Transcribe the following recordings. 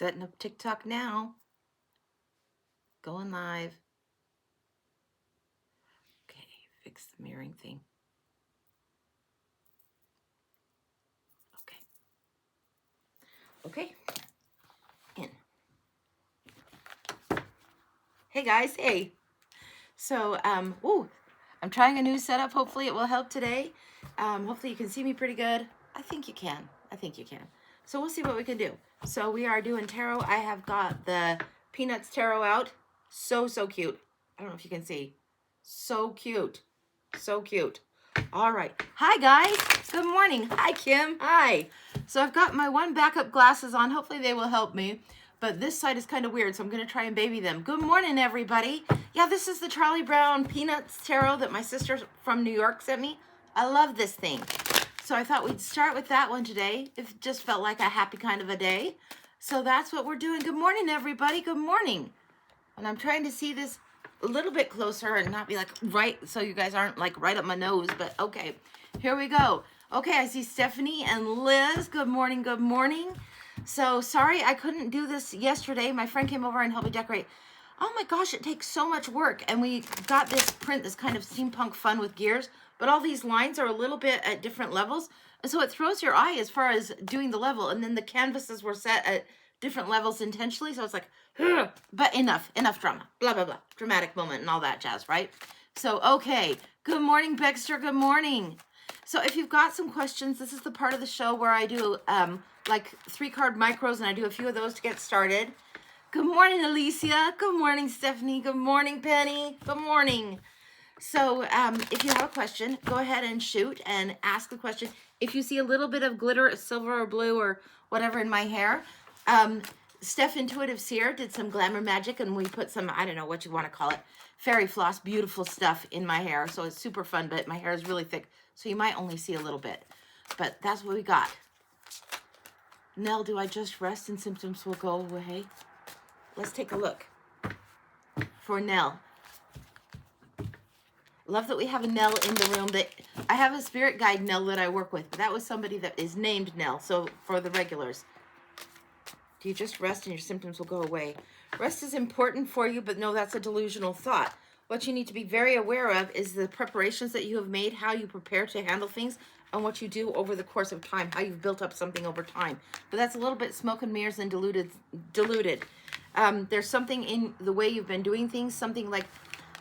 Setting up TikTok now. Going live. Okay, fix the mirroring thing. Okay. In. Hey guys, hey. So, I'm trying a new setup. Hopefully it will help today. Hopefully you can see me pretty good. I think you can. So we'll see what we can do. So we are doing tarot. I have got the Peanuts Tarot out. So cute. I don't know if you can see. So cute. All right. Hi, guys. Good morning. Hi, Kim. Hi. So I've got my one backup glasses on. Hopefully they will help me. But this side is kind of weird, so I'm going to try and baby them. Good morning, everybody. Yeah, this is the Charlie Brown Peanuts Tarot that my sister from New York sent me. I love this thing. So I thought we'd start with that one today. It just felt like a happy kind of a day. So that's what we're doing. Good morning, everybody. Good morning. And I'm trying to see this a little bit closer and not be like right, so you guys aren't like right up my nose, but okay. Here we go. Okay, I see Stephanie and Liz. Good morning. So sorry I couldn't do this yesterday. My friend came over and helped me decorate. Oh my gosh, it takes so much work. And we got this print, this kind of steampunk fun with gears, but all these lines are a little bit at different levels. And so it throws your eye as far as doing the level. And then the canvases were set at different levels intentionally. So it's like, ugh, but enough drama, blah, blah, blah, dramatic moment and all that jazz, right? So, okay. Good morning, Baxter. Good morning. So if you've got some questions, this is the part of the show where I do like 3-card micros, and I do a few of those to get started. Good morning, Alicia. Good morning, Stephanie. Good morning, Penny. Good morning. So if you have a question, go ahead and shoot and ask the question. If you see a little bit of glitter, silver or blue or whatever in my hair, Steph Intuitive Seer did some glamour magic, and we put some, I don't know what you want to call it, fairy floss, beautiful stuff in my hair. So it's super fun, but my hair is really thick, so you might only see a little bit. But that's what we got. Nell, do I just rest and symptoms will go away? Let's take a look for Nell. Love that we have a Nell in the room. That I have a spirit guide Nell that I work with. That was somebody that is named Nell. So for the regulars, do you just rest and your symptoms will go away? Rest is important for you, but no, that's a delusional thought. What you need to be very aware of is the preparations that you have made, how you prepare to handle things, and what you do over the course of time, how you've built up something over time. But that's a little bit smoke and mirrors and diluted. There's something in the way you've been doing things, something like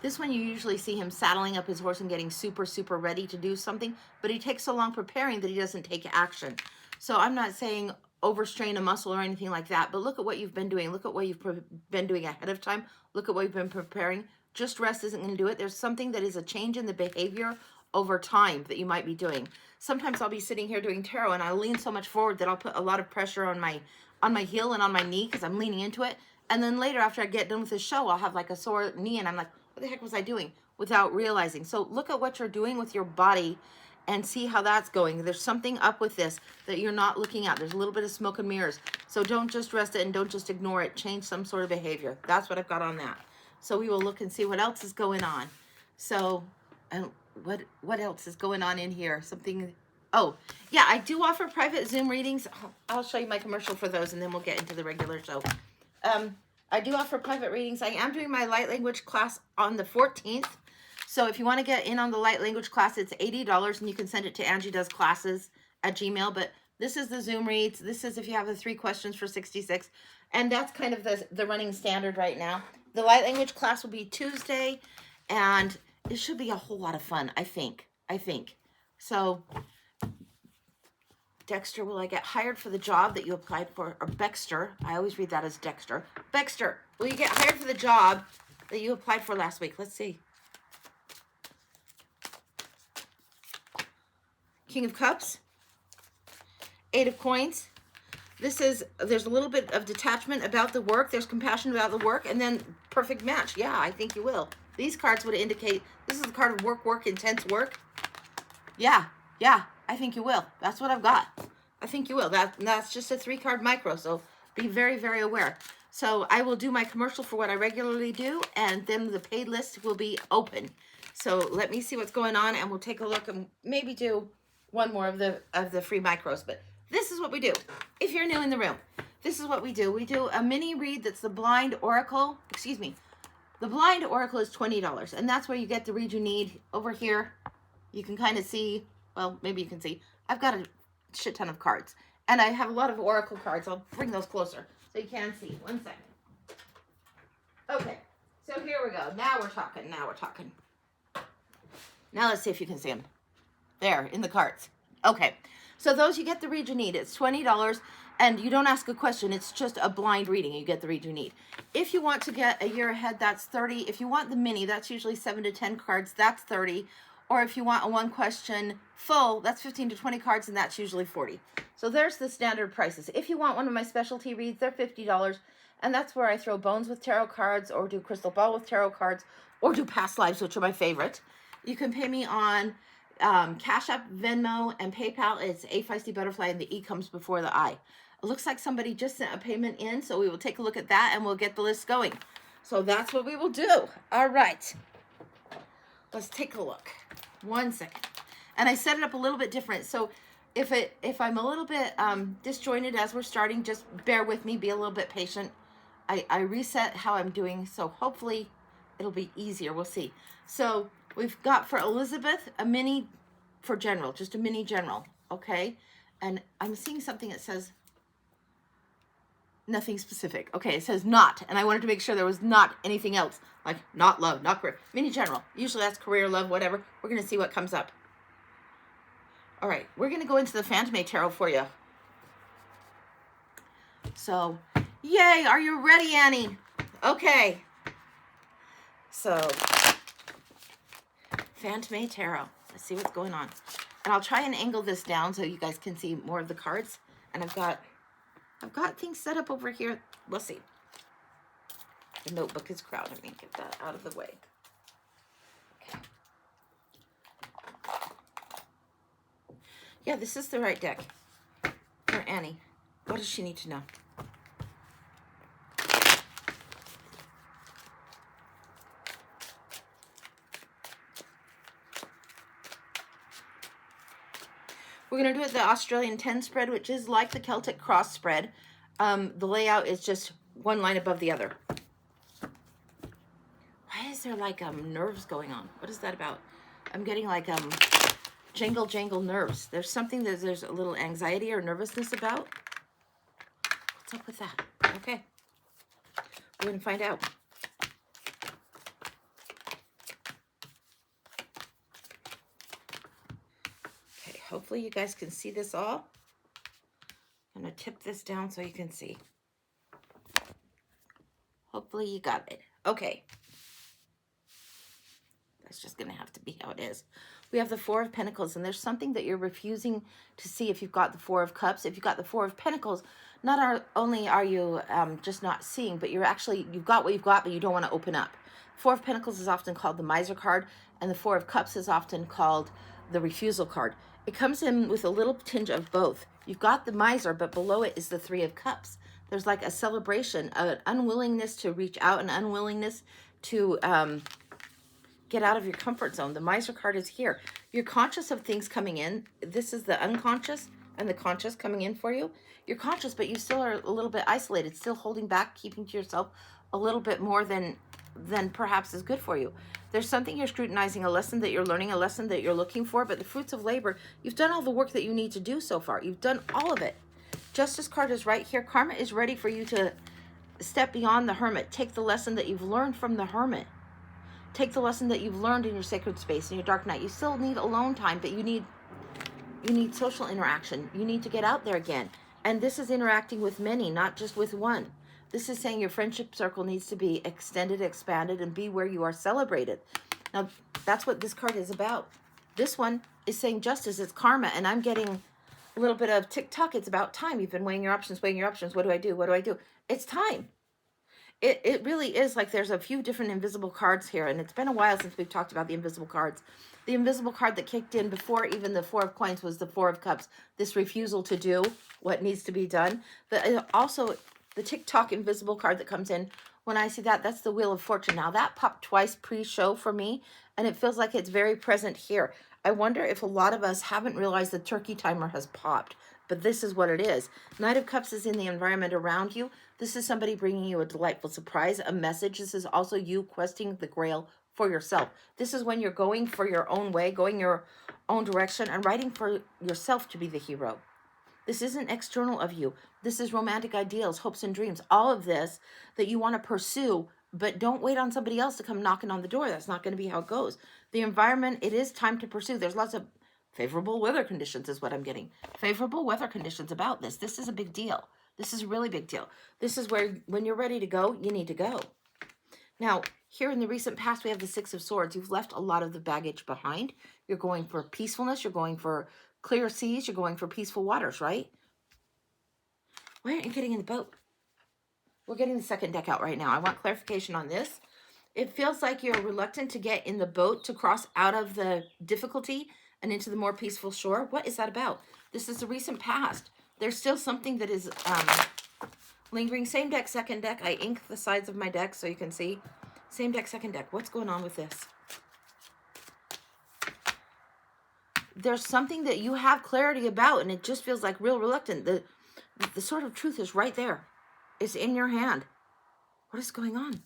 this one. You usually see him saddling up his horse and getting super ready to do something, but he takes so long preparing that he doesn't take action. So I'm not saying overstrain a muscle or anything like that, but look at what you've been doing. Look at what you've been doing ahead of time. Look at what you've been preparing. Just rest isn't going to do it. There's something that is a change in the behavior over time that you might be doing. Sometimes I'll be sitting here doing tarot and I'll lean so much forward that I'll put a lot of pressure on my heel and on my knee because I'm leaning into it. And then later, after I get done with the show, I'll have like a sore knee and I'm like, what the heck was I doing? Without realizing. So look at what you're doing with your body and see how that's going. There's something up with this that you're not looking at. There's a little bit of smoke and mirrors. So don't just rest it and don't just ignore it. Change some sort of behavior. That's what I've got on that. So we will look and see what else is going on. So, and what else is going on in here? Something, oh, yeah, I do offer private Zoom readings. I'll show you my commercial for those and then we'll get into the regular show. I do offer private readings. I am doing my light language class on the 14th. So if you want to get in on the light language class, it's $80 and you can send it to Angie Does Classes at Gmail. But this is the Zoom reads. This is if you have the 3 questions for 66. And that's kind of the running standard right now. The light language class will be Tuesday, and it should be a whole lot of fun, I think. So, Dexter, will I get hired for the job that you applied for? Or Bexter. I always read that as Dexter. Bexter, will you get hired for the job that you applied for last week? Let's see. King of Cups. 8 of Coins. There's a little bit of detachment about the work. There's compassion about the work. And then perfect match. Yeah, I think you will. These cards would indicate this is a card of work, intense work. Yeah, I think you will. That's what I've got. I think you will. That's just a 3-card micro. So be very aware. So I will do my commercial for what I regularly do. And then the paid list will be open. So let me see what's going on. And we'll take a look and maybe do one more of the free micros. But this is what we do if you're new in the room. this is what we do. We do a mini read that's the blind oracle. Excuse me. The blind oracle is $20, and that's where you get the read you need. Over here, you can kind of see, well, maybe you can see, I've got a shit ton of cards, and I have a lot of oracle cards. I'll bring those closer so you can see. 1 second. Okay, so here we go. Now we're talking. Now we're talking. Now let's see if you can see them. There, in the cards. Okay, so those you get the read you need. It's $20, and you don't ask a question. It's just a blind reading. You get the read you need. If you want to get a year ahead, that's $30. If you want the mini, that's usually 7 to 10 cards. That's $30. Or if you want a 1 question full, that's 15 to 20 cards, and that's usually $40. So there's the standard prices. If you want one of my specialty reads, they're $50. And that's where I throw bones with tarot cards, or do crystal ball with tarot cards, or do past lives, which are my favorite. You can pay me on Cash App, Venmo, and PayPal. It's A Feisty Butterfly, and the E comes before the I. It looks like somebody just sent a payment in, so we will take a look at that, and we'll get the list going. So that's what we will do. All right. Let's take a look. 1 second. And I set it up a little bit different. So if I'm a little bit disjointed as we're starting, just bear with me. Be a little bit patient. I reset how I'm doing, so hopefully it'll be easier. We'll see. So we've got for Elizabeth a mini for general, just a mini general, okay? And I'm seeing something that says nothing specific. Okay, it says not, and I wanted to make sure there was not anything else, like not love, not career. Mini general. Usually that's career, love, whatever. We're going to see what comes up. All right, we're going to go into the Phantom Tarot for you. So, yay, are you ready, Annie? Okay. So, Phantom Tarot. Let's see what's going on. And I'll try and angle this down so you guys can see more of the cards. And I've got things set up over here. We'll see. The notebook is crowded. Let me get that out of the way. Okay. Yeah, this is the right deck for Annie. What does she need to know? We're going to do it the Australian 10 spread, which is like the Celtic cross spread. The layout is just one line above the other. Why is there like nerves going on? What is that about? I'm getting like jangle nerves. There's something that there's a little anxiety or nervousness about. What's up with that? Okay. We're going to find out. Hopefully you guys can see this all. I'm going to tip this down so you can see. Hopefully you got it. Okay. That's just going to have to be how it is. We have the Four of Pentacles, and there's something that you're refusing to see if you've got the Four of Cups. If you've got the Four of Pentacles, not only are you just not seeing, but you've got what you've got, but you don't want to open up. Four of Pentacles is often called the Miser card, and the Four of Cups is often called the Refusal card. It comes in with a little tinge of both. You've got the Miser, but below it is the Three of Cups. There's like a celebration, an unwillingness to reach out, an unwillingness to get out of your comfort zone. The Miser card is here. You're conscious of things coming in. This is the unconscious and the conscious coming in for you. You're conscious, but you still are a little bit isolated, still holding back, keeping to yourself a little bit more than perhaps is good for you. There's something you're scrutinizing, a lesson that you're learning, a lesson that you're looking for, but the fruits of labor, you've done all the work that you need to do so far. You've done all of it. Justice card is right here. Karma is ready for you to step beyond the Hermit. Take the lesson that you've learned from the Hermit. Take the lesson that you've learned in your sacred space, in your dark night. You still need alone time, but you need social interaction. You need to get out there again. And this is interacting with many, not just with one. This is saying your friendship circle needs to be extended, expanded, and be where you are celebrated. Now, that's what this card is about. This one is saying justice, it's karma, and I'm getting a little bit of tick-tock. It's about time. You've been weighing your options. What do I do? What do I do? It's time. It really is like there's a few different invisible cards here, and it's been a while since we've talked about the invisible cards. The invisible card that kicked in before even the Four of Coins was the Four of Cups, this refusal to do what needs to be done. But also, the TikTok invisible card that comes in, when I see that, that's the Wheel of Fortune. Now, that popped twice pre-show for me, and it feels like it's very present here. I wonder if a lot of us haven't realized the turkey timer has popped. but this is what it is. Knight of Cups is in the environment around you. This is somebody bringing you a delightful surprise, a message. This is also you questing the grail for yourself. This is when you're going for your own way, going your own direction, and writing for yourself to be the hero. This isn't external of you. This is romantic ideals, hopes and dreams, all of this that you want to pursue, but don't wait on somebody else to come knocking on the door. That's not going to be how it goes. The environment, it is time to pursue. There's lots of favorable weather conditions is what I'm getting. Favorable weather conditions about this. This is a big deal. This is a really big deal. This is where when you're ready to go, you need to go. Now, here in the recent past, we have the Six of Swords. You've left a lot of the baggage behind. You're going for peacefulness. You're going for clear seas. You're going for peaceful waters, right? Why aren't you getting in the boat? We're getting the second deck out right now. I want clarification on this. It feels like you're reluctant to get in the boat to cross out of the difficulty and into the more peaceful shore. What is that about? This is the recent past. There's still something that is lingering. Same deck, second deck. I ink the sides of my deck so you can see. Same deck, second deck. What's going on with this? There's something that you have clarity about, and it just feels like real reluctant. The sword of truth is right there. It's in your hand. What is going on?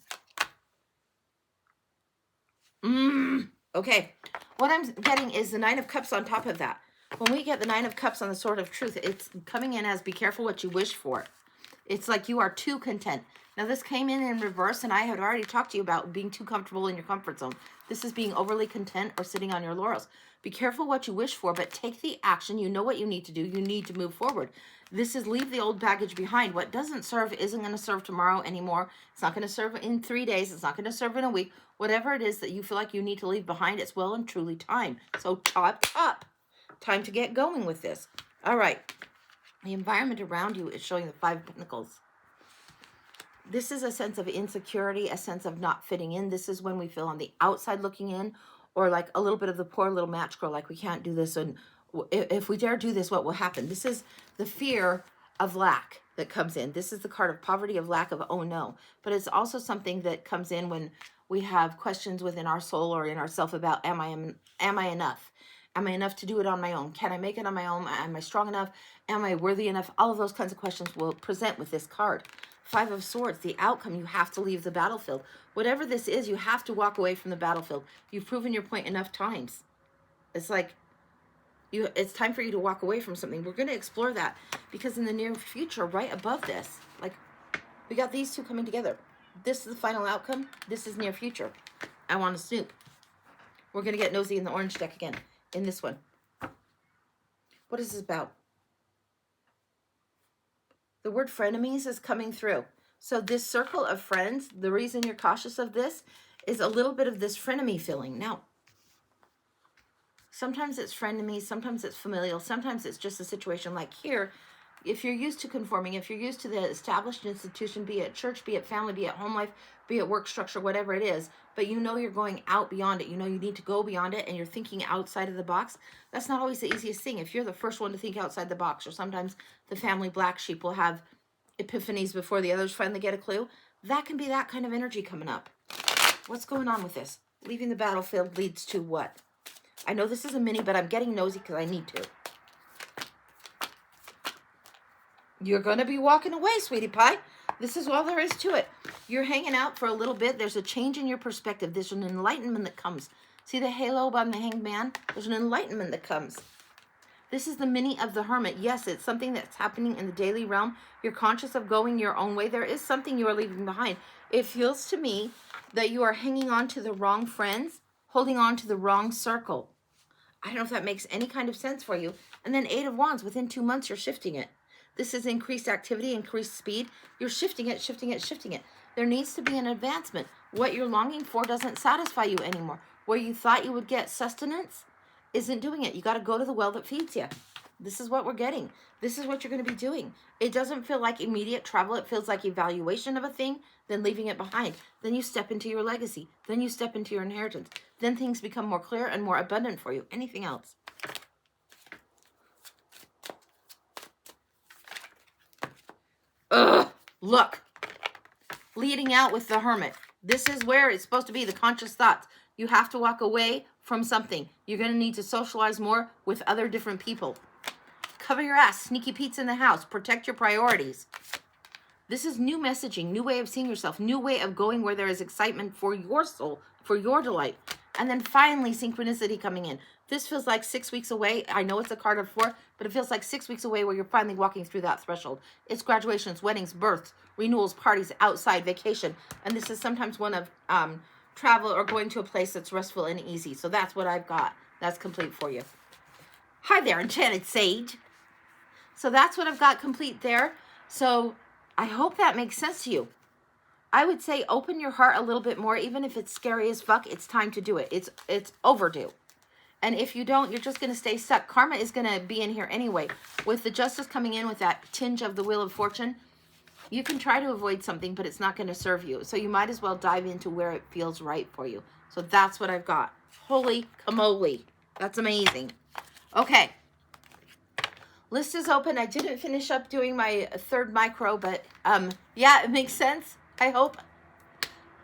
Okay. What I'm getting is the Nine of Cups on top of that. When we get the Nine of Cups on the sword of truth, it's coming in as be careful what you wish for. It's like you are too content. Now, this came in reverse, and I had already talked to you about being too comfortable in your comfort zone. This is being overly content or sitting on your laurels. Be careful what you wish for, but take the action. You know what you need to do. You need to move forward. This is leave the old baggage behind. What doesn't serve isn't going to serve tomorrow anymore. It's not going to serve in 3 days. It's not going to serve in a week. Whatever it is that you feel like you need to leave behind, it's well and truly time. So chop up. Time to get going with this. All right. The environment around you is showing the Five of Pentacles. This is a sense of insecurity, a sense of not fitting in. This is when we feel on the outside looking in, or like a little bit of the poor little match girl, like we can't do this, and if we dare do this, what will happen? This is the fear of lack that comes in. This is the card of poverty, of lack, of oh no. But it's also something that comes in when we have questions within our soul or in ourself about am I enough? Am I enough to do it on my own? Can I make it on my own? Am I strong enough? Am I worthy enough? All of those kinds of questions will present with this card. Five of Swords, the outcome, you have to leave the battlefield. Whatever this is, you have to walk away from the battlefield. You've proven your point enough times. It's like, it's time for you to walk away from something. We're going to explore that because in the near future, right above this, like we got these two coming together. This is the final outcome. This is near future. I want to snoop. We're going to get nosy in the orange deck again in this one. What is this about? The word frenemies is coming through. So this circle of friends, the reason you're cautious of this is a little bit of this frenemy feeling. Now, sometimes it's frenemies, sometimes it's familial, sometimes it's just a situation like here. If you're used to conforming, if you're used to the established institution, be it church, be it family, be it home life, be it work structure, whatever it is, but you know you're going out beyond it, you know you need to go beyond it, and you're thinking outside of the box, that's not always the easiest thing. If you're the first one to think outside the box, or sometimes the family black sheep will have epiphanies before the others finally get a clue, that can be that kind of energy coming up. What's going on with this? Leaving the battlefield leads to what? I know this is a mini, but I'm getting nosy because I need to. You're going to be walking away, sweetie pie. This is all there is to it. You're hanging out for a little bit. There's a change in your perspective. There's an enlightenment that comes. See the halo on the Hanged Man? There's an enlightenment that comes. This is the mini of the Hermit. Yes, it's something that's happening in the daily realm. You're conscious of going your own way. There is something you are leaving behind. It feels to me that you are hanging on to the wrong friends, holding on to the wrong circle. I don't know if that makes any kind of sense for you. And then 8 of Wands, within 2 months, you're shifting it. This is increased activity, increased speed. You're shifting it, shifting it, shifting it. There needs to be an advancement. What you're longing for doesn't satisfy you anymore. Where you thought you would get sustenance isn't doing it. You got to go to the well that feeds you. This is what we're getting. This is what you're going to be doing. It doesn't feel like immediate travel. It feels like evaluation of a thing, then leaving it behind. Then you step into your legacy. Then you step into your inheritance. Then things become more clear and more abundant for you. Anything else? Ugh, look. Leading out with the Hermit. This is where it's supposed to be, the conscious thoughts. You have to walk away from something. You're going to need to socialize more with other different people. Cover your ass. Sneaky Pete's in the house. Protect your priorities. This is new messaging, new way of seeing yourself, new way of going where there is excitement for your soul, for your delight. And then finally, synchronicity coming in. This feels like 6 weeks away. I know it's a card of 4, but it feels like 6 weeks away where you're finally walking through that threshold. It's graduations, weddings, births, renewals, parties, outside, vacation. And this is sometimes one of travel or going to a place that's restful and easy. So that's what I've got. That's complete for you. Hi there, Enchanted Sage. So that's what I've got complete there. So I hope that makes sense to you. I would say open your heart a little bit more. Even if it's scary as fuck, it's time to do it. It's overdue. And if you don't, you're just going to stay stuck. Karma is going to be in here anyway. With the Justice coming in with that tinge of the Wheel of Fortune, you can try to avoid something, but it's not going to serve you. So you might as well dive into where it feels right for you. So that's what I've got. Holy camole. That's amazing. Okay. List is open. I didn't finish up doing my third micro, but yeah, it makes sense. I hope.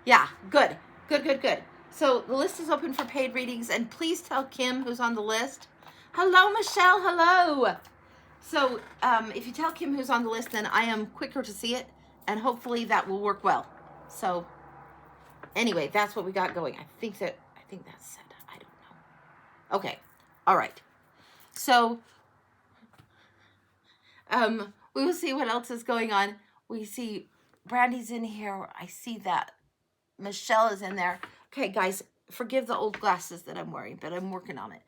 Yeah, good. Good. So the list is open for paid readings, and please tell Kim, who's on the list. Hello, Michelle. Hello. So if you tell Kim who's on the list, then I am quicker to see it, and hopefully that will work well. So anyway, that's what we got going. I think that's said. I don't know. Okay. All right. So we will see what else is going on. We see Brandy's in here. I see that Michelle is in there. Okay, guys, forgive the old glasses that I'm wearing, but I'm working on it.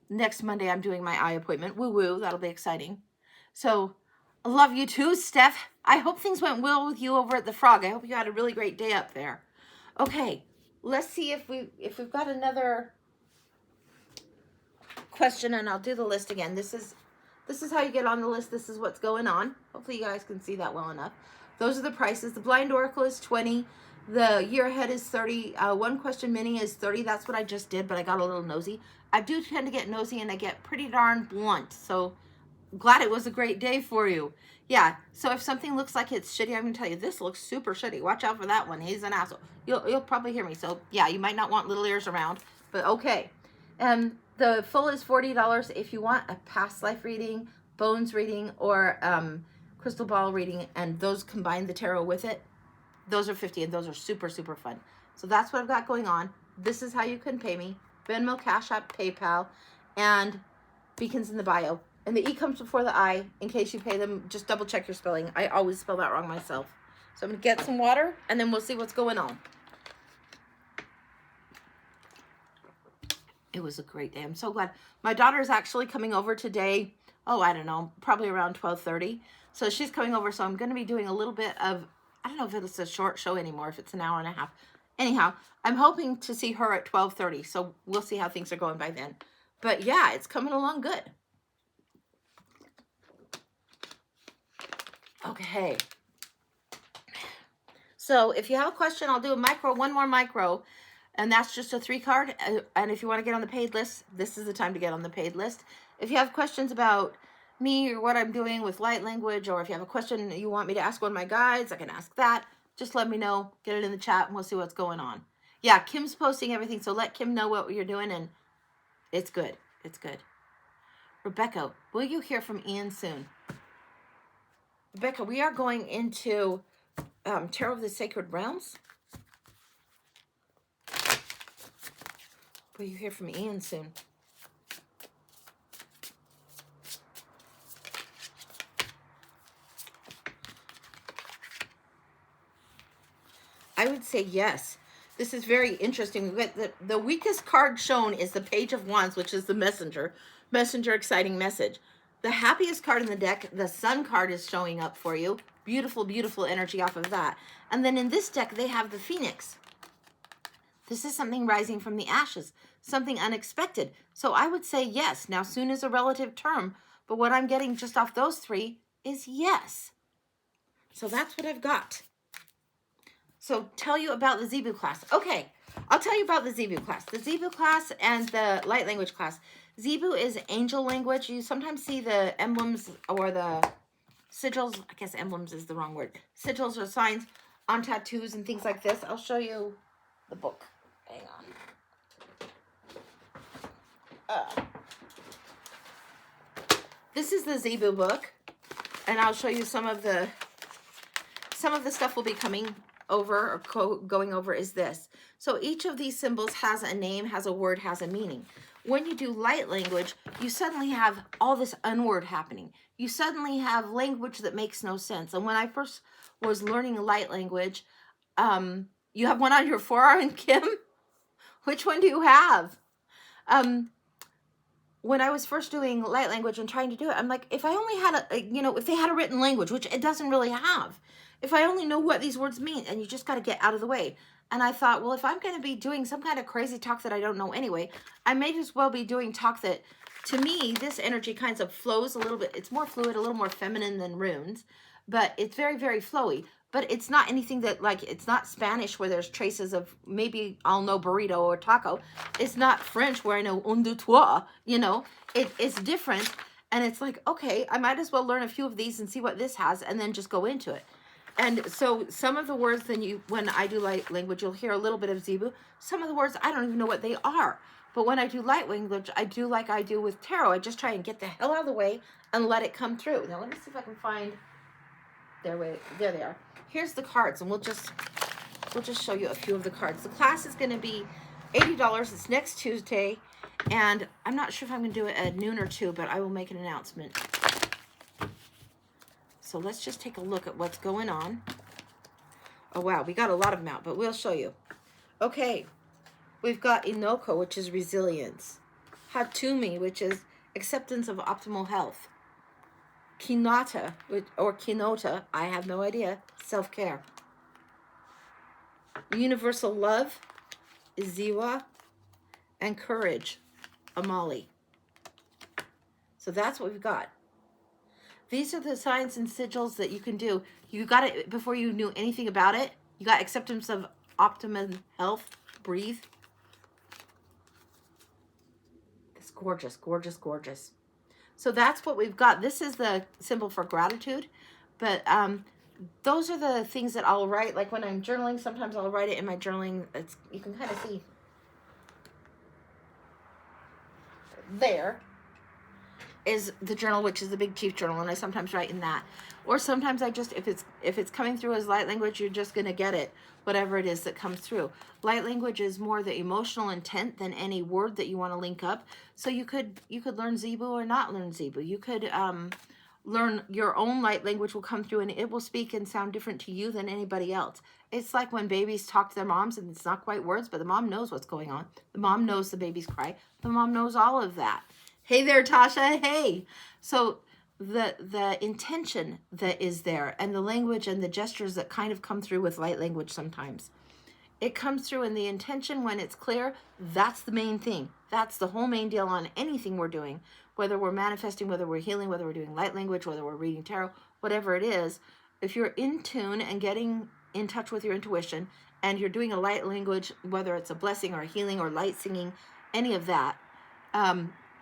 Next Monday, I'm doing my eye appointment. Woo-woo, that'll be exciting. So, I love you too, Steph. I hope things went well with you over at the Frog. I hope you had a really great day up there. Okay, let's see if we've got another question, and I'll do the list again. This is how you get on the list. This is what's going on. Hopefully you guys can see that well enough. Those are the prices. The Blind Oracle is 20. The Year Ahead is 30. One Question Mini is 30. That's what I just did, but I got a little nosy. I do tend to get nosy, and I get pretty darn blunt. So glad it was a great day for you. Yeah, so if something looks like it's shitty, I'm going to tell you, this looks super shitty. Watch out for that one. He's an asshole. You'll probably hear me. So yeah, you might not want little ears around, but okay. The full is $40 if you want a past life reading, bones reading, or crystal ball reading, and those combine the tarot with it. Those are $50, and those are super, super fun. So that's what I've got going on. This is how you can pay me. Venmo, Cash App, PayPal, and beacons in the bio. And the E comes before the I. In case you pay them, just double check your spelling. I always spell that wrong myself. So I'm going to get some water, and then we'll see what's going on. It was a great day. I'm so glad. My daughter is actually coming over today. Oh, I don't know, probably around 12:30. So she's coming over, so I'm going to be doing a little bit of, I don't know if it's a short show anymore, if it's an hour and a half. Anyhow, I'm hoping to see her at 12:30, so we'll see how things are going by then. But yeah, it's coming along good. Okay. So if you have a question, I'll do a micro, one more micro. And that's just a 3 card. And if you want to get on the paid list, this is the time to get on the paid list. If you have questions about me or what I'm doing with light language, or if you have a question you want me to ask one of my guides, I can ask that. Just let me know. Get it in the chat, and we'll see what's going on. Yeah, Kim's posting everything, so let Kim know what you're doing, and it's good. It's good. Rebecca, will you hear from Ian soon? Rebecca, we are going into Tarot of the Sacred Realms. Will you hear from Ian soon? I would say yes. This is very interesting. We've got the weakest card shown is the Page of Wands, which is the Messenger. Messenger, exciting message. The happiest card in the deck, the Sun card, is showing up for you. Beautiful, beautiful energy off of that. And then in this deck, they have the Phoenix. This is something rising from the ashes, something unexpected. So I would say yes. Now, soon is a relative term, but what I'm getting just off those 3 is yes. So that's what I've got. So tell you about the Zebu class. Okay, I'll tell you about the Zebu class. The Zebu class and the light language class. Zebu is angel language. You sometimes see the emblems or the sigils. I guess emblems is the wrong word. Sigils or signs on tattoos and things like this. I'll show you the book. Hang on. This is the Zebu book, and I'll show you some of the stuff we'll be coming over or going over is this. So each of these symbols has a name, has a word, has a meaning. When you do light language, you suddenly have all this unword happening. You suddenly have language that makes no sense. And when I first was learning light language, you have one on your forearm, Kim? Which one do you have? When I was first doing light language and trying to do it, I'm like, if I only had if they had a written language, which it doesn't really have, if I only know what these words mean, and you just got to get out of the way. And I thought, well, if I'm going to be doing some kind of crazy talk that I don't know anyway, I may as well be doing talk that, to me, this energy kind of flows a little bit. It's more fluid, a little more feminine than runes, but it's very, very flowy. But it's not anything that, like, it's not Spanish where there's traces of, maybe I'll know burrito or taco. It's not French where I know un, deux, trois, it's different. And it's like, okay, I might as well learn a few of these and see what this has and then just go into it. And so some of the words, when I do light language, you'll hear a little bit of Zebu. Some of the words, I don't even know what they are. But when I do light language, I do like I do with tarot. I just try and get the hell out of the way and let it come through. Now, let me see if I can find there they are. Here's the cards, and we'll just show you a few of the cards. The class is going to be $80. It's next Tuesday, and I'm not sure if I'm going to do it at noon or 2, but I will make an announcement. So let's just take a look at what's going on. Oh, wow, we got a lot of them out, but we'll show you. Okay, we've got Inoko, which is resilience. Hatumi, which is acceptance of optimal health. Kinata, or Kinota, I have no idea, self-care. Universal love is Ziwa, and courage, Amali. So that's what we've got. These are the signs and sigils that you can do. You got it before you knew anything about it. You got acceptance of optimum health, breathe. It's gorgeous, gorgeous, gorgeous. So that's what we've got. This is the symbol for gratitude. But those are the things that I'll write. Like when I'm journaling, sometimes I'll write it in my journaling. You can kind of see. There is the journal, which is the Big Chief journal, and I sometimes write in that. Or sometimes I just, if it's coming through as light language, you're just going to get it, whatever it is that comes through. Light language is more the emotional intent than any word that you want to link up. So you could learn Zebu or not learn Zebu. You could learn your own light language will come through, and it will speak and sound different to you than anybody else. It's like when babies talk to their moms, and it's not quite words, but the mom knows what's going on. The mom knows the baby's cry. The mom knows all of that. Hey there, Tasha. Hey. So the intention that is there, and the language and the gestures that kind of come through with light language sometimes. It comes through in the intention when it's clear. That's the main thing. That's the whole main deal on anything we're doing, whether we're manifesting, whether we're healing, whether we're doing light language, whether we're reading tarot, whatever it is. If you're in tune and getting in touch with your intuition, and you're doing a light language, whether it's a blessing or a healing or light singing, any of that,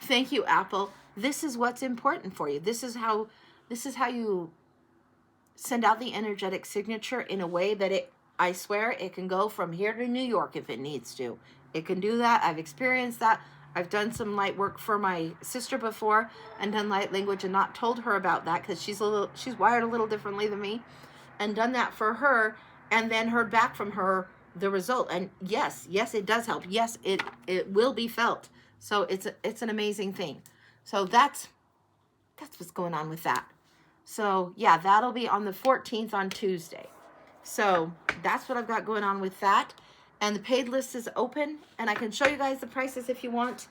thank you, Apple. This is what's important for you. This is how you send out the energetic signature in a way that I swear it can go from here to New York if it needs to. It can do that. I've experienced that. I've done some light work for my sister before and done light language and not told her about that because she's wired a little differently than me, and done that for her and then heard back from her the result. And yes, it does help. Yes, it will be felt. So it's an amazing thing. So that's what's going on with that. So yeah, that'll be on the 14th on Tuesday. So that's what I've got going on with that. And the paid list is open, and I can show you guys the prices if you want.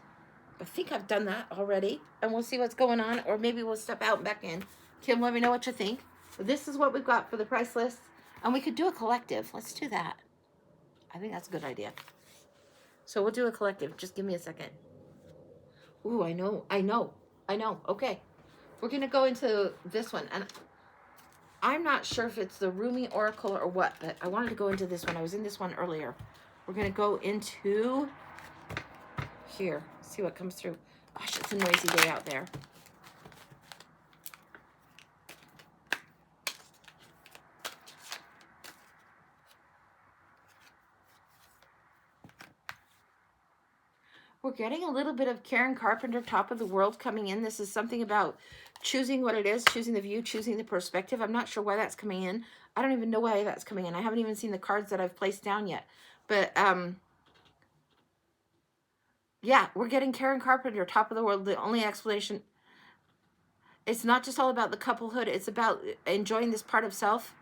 I think I've done that already, and we'll see what's going on, or maybe we'll step out and back in. Kim, let me know what you think. But this is what we've got for the price list, and we could do a collective. Let's do that. I think that's a good idea. So we'll do a collective. Just give me a second. Ooh, I know. Okay. We're going to go into this one, and I'm not sure if it's the Rumi Oracle or what, but I wanted to go into this one. I was in this one earlier. We're going to go into here, see what comes through. Gosh, it's a noisy day out there. We're getting a little bit of Karen Carpenter, Top of the World, coming in. This is something about choosing what it is, choosing the view, choosing the perspective. I'm not sure why that's coming in. I don't even know why that's coming in. I haven't even seen the cards that I've placed down yet. But yeah, we're getting Karen Carpenter, top of the world. The only explanation, it's not just all about the couplehood. It's about enjoying this part of self.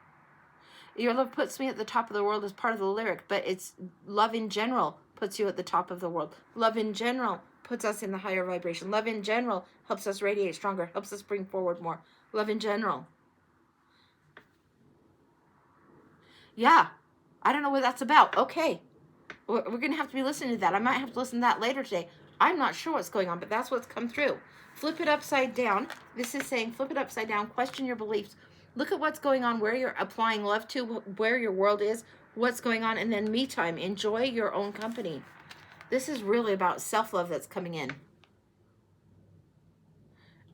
Your love puts me at the top of the world as part of the lyric, but it's love in general puts you at the top of the world. Love in general puts us in the higher vibration. Love in general helps us radiate stronger, helps us bring forward more. Love in general. Yeah, I don't know what that's about. Okay, we're going to have to be listening to that. I might have to listen to that later today. I'm not sure what's going on, but that's what's come through. Flip it upside down. This is saying flip it upside down, question your beliefs. Look at what's going on, where you're applying love to, where your world is, what's going on, and then me time. Enjoy your own company. This is really about self-love that's coming in.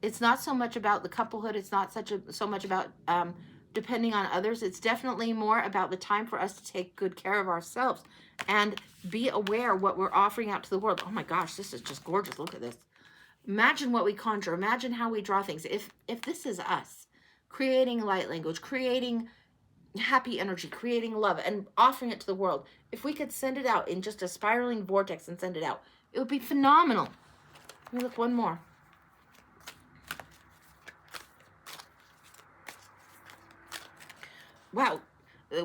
It's not so much about the couplehood. It's not so much about depending on others. It's definitely more about the time for us to take good care of ourselves and be aware what we're offering out to the world. Oh my gosh, this is just gorgeous. Look at this. Imagine what we conjure. Imagine how we draw things. If this is us creating light language, creating happy energy, creating love, and offering it to the world, if we could send it out in just a spiraling vortex and send it out, it would be phenomenal. Let me look one more. Wow,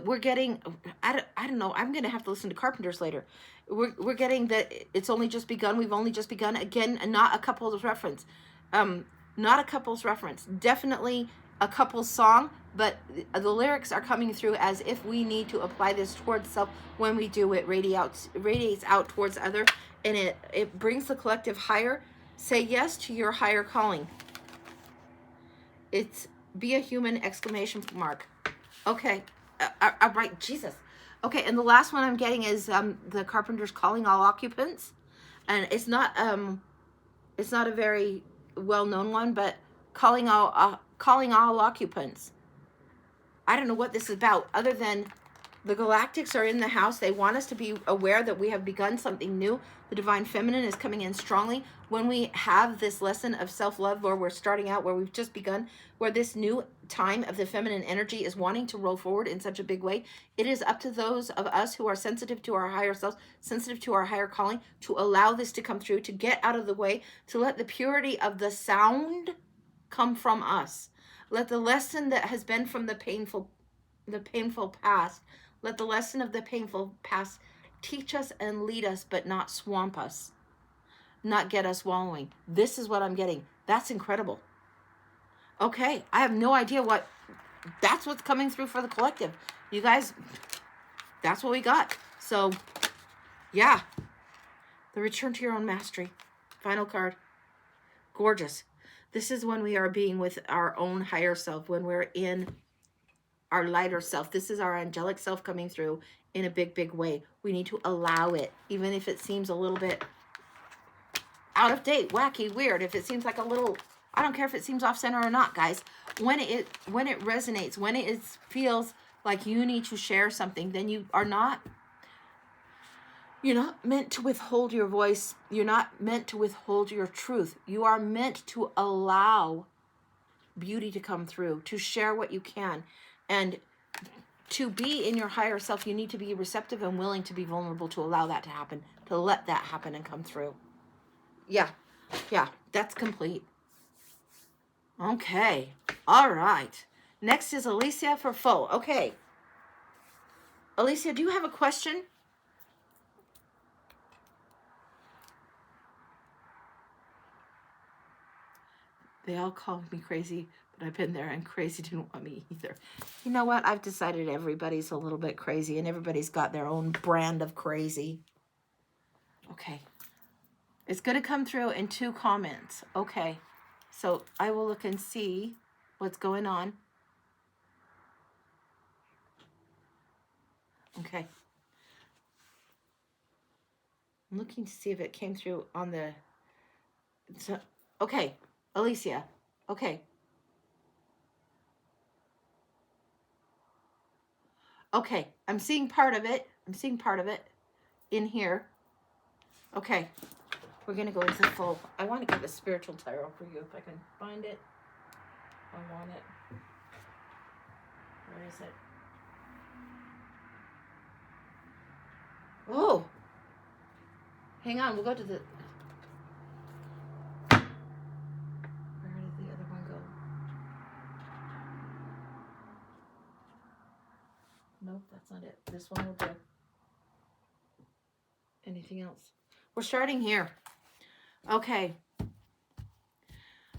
we're getting, I don't know, I'm going to have to listen to Carpenters later. We're getting that it's only just begun, we've only just begun. Again, not a couple's reference. Not a couple's reference. Definitely a couple's song, but the lyrics are coming through as if we need to apply this towards self. When we do, it radiates out towards other, and it brings the collective higher. Say yes to your higher calling. It's be a human, exclamation mark. Okay, right, Jesus. Okay, and the last one I'm getting is the Carpenters calling all occupants, and it's not a very well-known one, but calling all occupants. I don't know what this is about, other than the Galactics are in the house. They want us to be aware that we have begun something new. The Divine Feminine is coming in strongly. When we have this lesson of self-love, where we're starting out, where we've just begun, where this new time of the feminine energy is wanting to roll forward in such a big way, it is up to those of us who are sensitive to our higher selves, sensitive to our higher calling, to allow this to come through, to get out of the way, to let the purity of the sound come from us. Let the lesson that has been from the painful past, let the lesson of the painful past teach us and lead us, but not swamp us, not get us wallowing. This is what I'm getting. That's incredible. Okay, I have no idea that's what's coming through for the collective. You guys, that's what we got. So, yeah. The return to your own mastery. Final card. Gorgeous. This is when we are being with our own higher self, when we're in our lighter self. This is our angelic self coming through in a big, big way. We need to allow it, even if it seems a little bit out of date, wacky, weird. If it seems like a little, I don't care if it seems off center or not, guys. When it resonates, when it feels like you need to share something, then you're not meant to withhold your voice. You're not meant to withhold your truth. You are meant to allow beauty to come through, to share what you can. And to be in your higher self, you need to be receptive and willing to be vulnerable to allow that to happen, to let that happen and come through. Yeah, that's complete. Okay, all right. Next is Alicia for full. Okay. Alicia, do you have a question? They all call me crazy, but I've been there, and crazy didn't want me either. You know what? I've decided everybody's a little bit crazy, and everybody's got their own brand of crazy. Okay. It's going to come through in 2 comments. Okay. So I will look and see what's going on. Okay. I'm looking to see if it came through on the... Okay. Alicia. Okay. Okay. I'm seeing part of it. In here. Okay. We're going to go into full. I want to get the spiritual tarot for you if I can find it. I want it. Where is it? Oh! Hang on, we'll go to the... Where did the other one go? Nope, that's not it. This one will do. Anything else? We're starting here. Okay.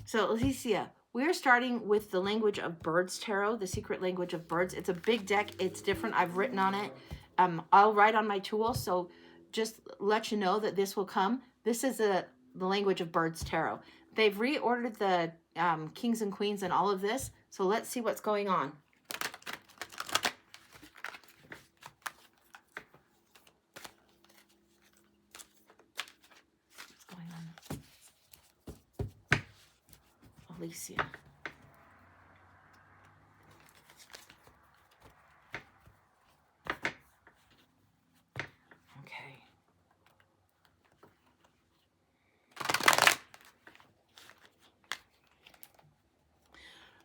So, Alicia, we're starting with the language of birds tarot, the secret language of birds. It's a big deck. It's different. I've written on it. I'll write on my tool. So just let you know that this will come. This is the language of birds tarot. They've reordered the kings and queens and all of this. So let's see what's going on. What's going on? Alicia.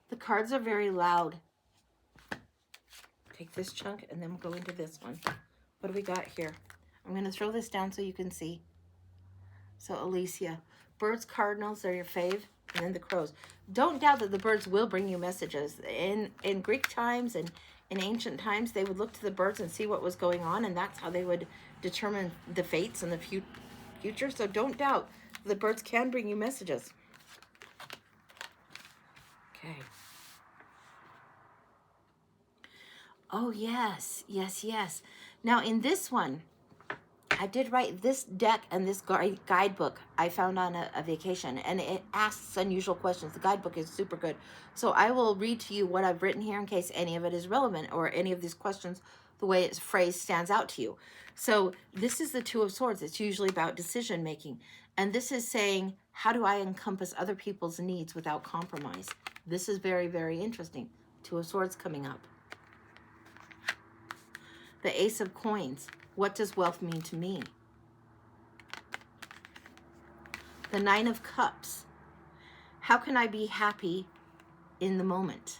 The cards are very loud. Take this chunk and then we'll go into this one. What do we got here? I'm going to throw this down so you can see. So Alicia, birds, cardinals are your fave, and then the crows. Don't doubt that the birds will bring you messages. In Greek times and in ancient times, they would look to the birds and see what was going on, and that's how they would determine the fates and the future. So don't doubt the birds can bring you messages. Okay. Oh, yes, yes, yes. Now, in this one, I did write this deck and this guidebook I found on a vacation, and it asks unusual questions. The guidebook is super good. So I will read to you what I've written here in case any of it is relevant or any of these questions, the way it's phrased stands out to you. So this is the Two of Swords. It's usually about decision making. And this is saying, how do I encompass other people's needs without compromise? This is very, very interesting. Two of Swords coming up. The Ace of Coins. What does wealth mean to me? The Nine of Cups. How can I be happy in the moment?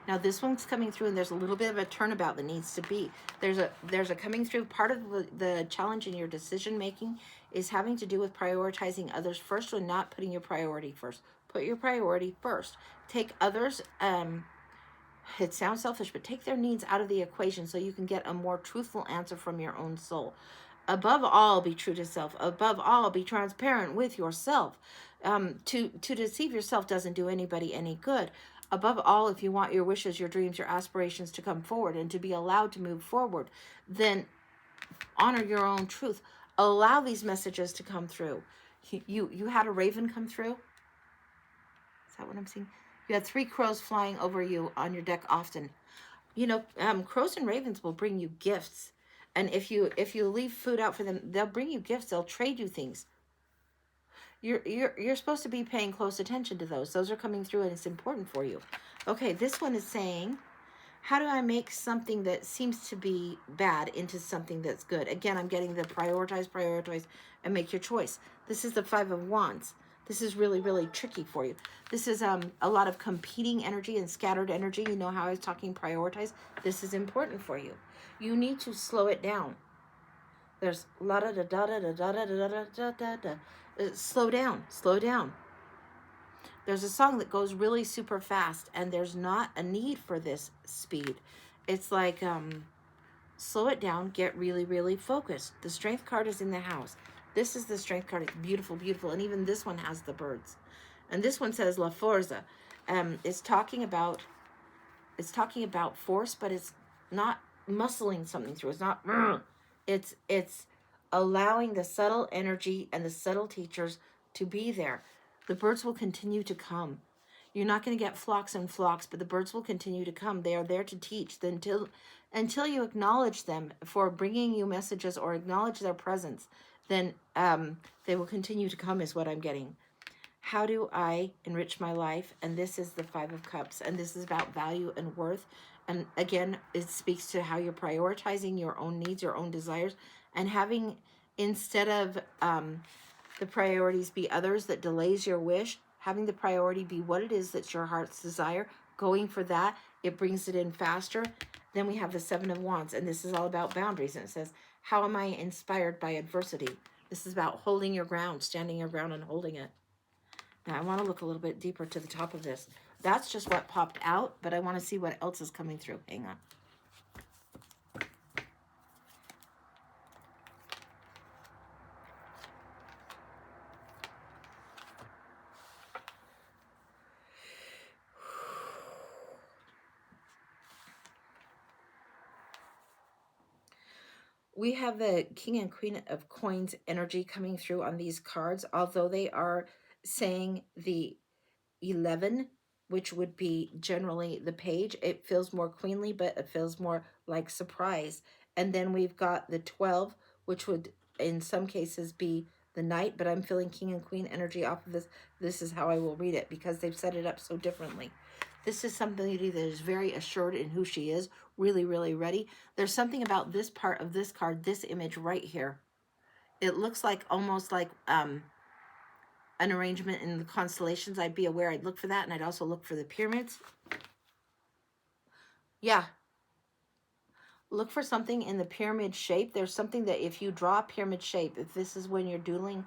Now this one's coming through, and there's a little bit of a turnabout that needs to be. There's a coming through. Part of the challenge in your decision making is having to do with prioritizing others first or not putting your priority first. Put your priority first. Take others, it sounds selfish, but take their needs out of the equation so you can get a more truthful answer from your own soul. Above all, be true to self. Above all, be transparent with yourself. To deceive yourself doesn't do anybody any good. Above all, if you want your wishes, your dreams, your aspirations to come forward and to be allowed to move forward, then honor your own truth. Allow these messages to come through. You had a raven come through? Is that what I'm seeing? You had 3 crows flying over you on your deck often. You know, crows and ravens will bring you gifts. And if you leave food out for them, they'll bring you gifts. They'll trade you things. You're supposed to be paying close attention to those. Those are coming through, and it's important for you. Okay, this one is saying, how do I make something that seems to be bad into something that's good? Again, I'm getting the prioritize, and make your choice. This is the 5 of Wands. This is really, really tricky for you. This is a lot of competing energy and scattered energy. You know how I was talking prioritize? This is important for you. You need to slow it down. There's la da da da da da da da da da da da. Slow down, slow down. There's a song that goes really super fast, and there's not a need for this speed. It's like, slow it down, get really, really focused. The Strength card is in the house. This is the Strength card. It's beautiful, beautiful. And even this one has the birds. And this one says La Forza. It's talking about force, but it's not muscling something through. It's not, it's allowing the subtle energy and the subtle teachers to be there. The birds will continue to come. You're not going to get flocks and flocks, but the birds will continue to come. They are there to teach until you acknowledge them for bringing you messages or acknowledge their presence. Then they will continue to come is what I'm getting. How do I enrich my life? And this is the 5 of Cups, and this is about value and worth. And again, it speaks to how you're prioritizing your own needs, your own desires, and having, instead of the priorities be others that delays your wish, having the priority be what it is that's your heart's desire, going for that, it brings it in faster. Then we have the Seven of Wands, and this is all about boundaries. And it says, how am I inspired by adversity? This is about holding your ground, standing your ground and holding it. Now, I want to look a little bit deeper to the top of this. That's just what popped out, but I want to see what else is coming through. Hang on. We have the King and Queen of Coins energy coming through on these cards, although they are saying the 11, which would be generally the page. It feels more queenly, but it feels more like surprise. And then we've got the 12, which would in some cases be the knight, but I'm feeling King and Queen energy off of this. This is how I will read it because they've set it up so differently. This is somebody that is very assured in who she is, really, really ready. There's something about this part of this card, this image right here. It looks like almost like an arrangement in the constellations. I'd be aware. I'd look for that, and I'd also look for the pyramids. Yeah. Look for something in the pyramid shape. There's something that if you draw a pyramid shape, if this is when you're doodling,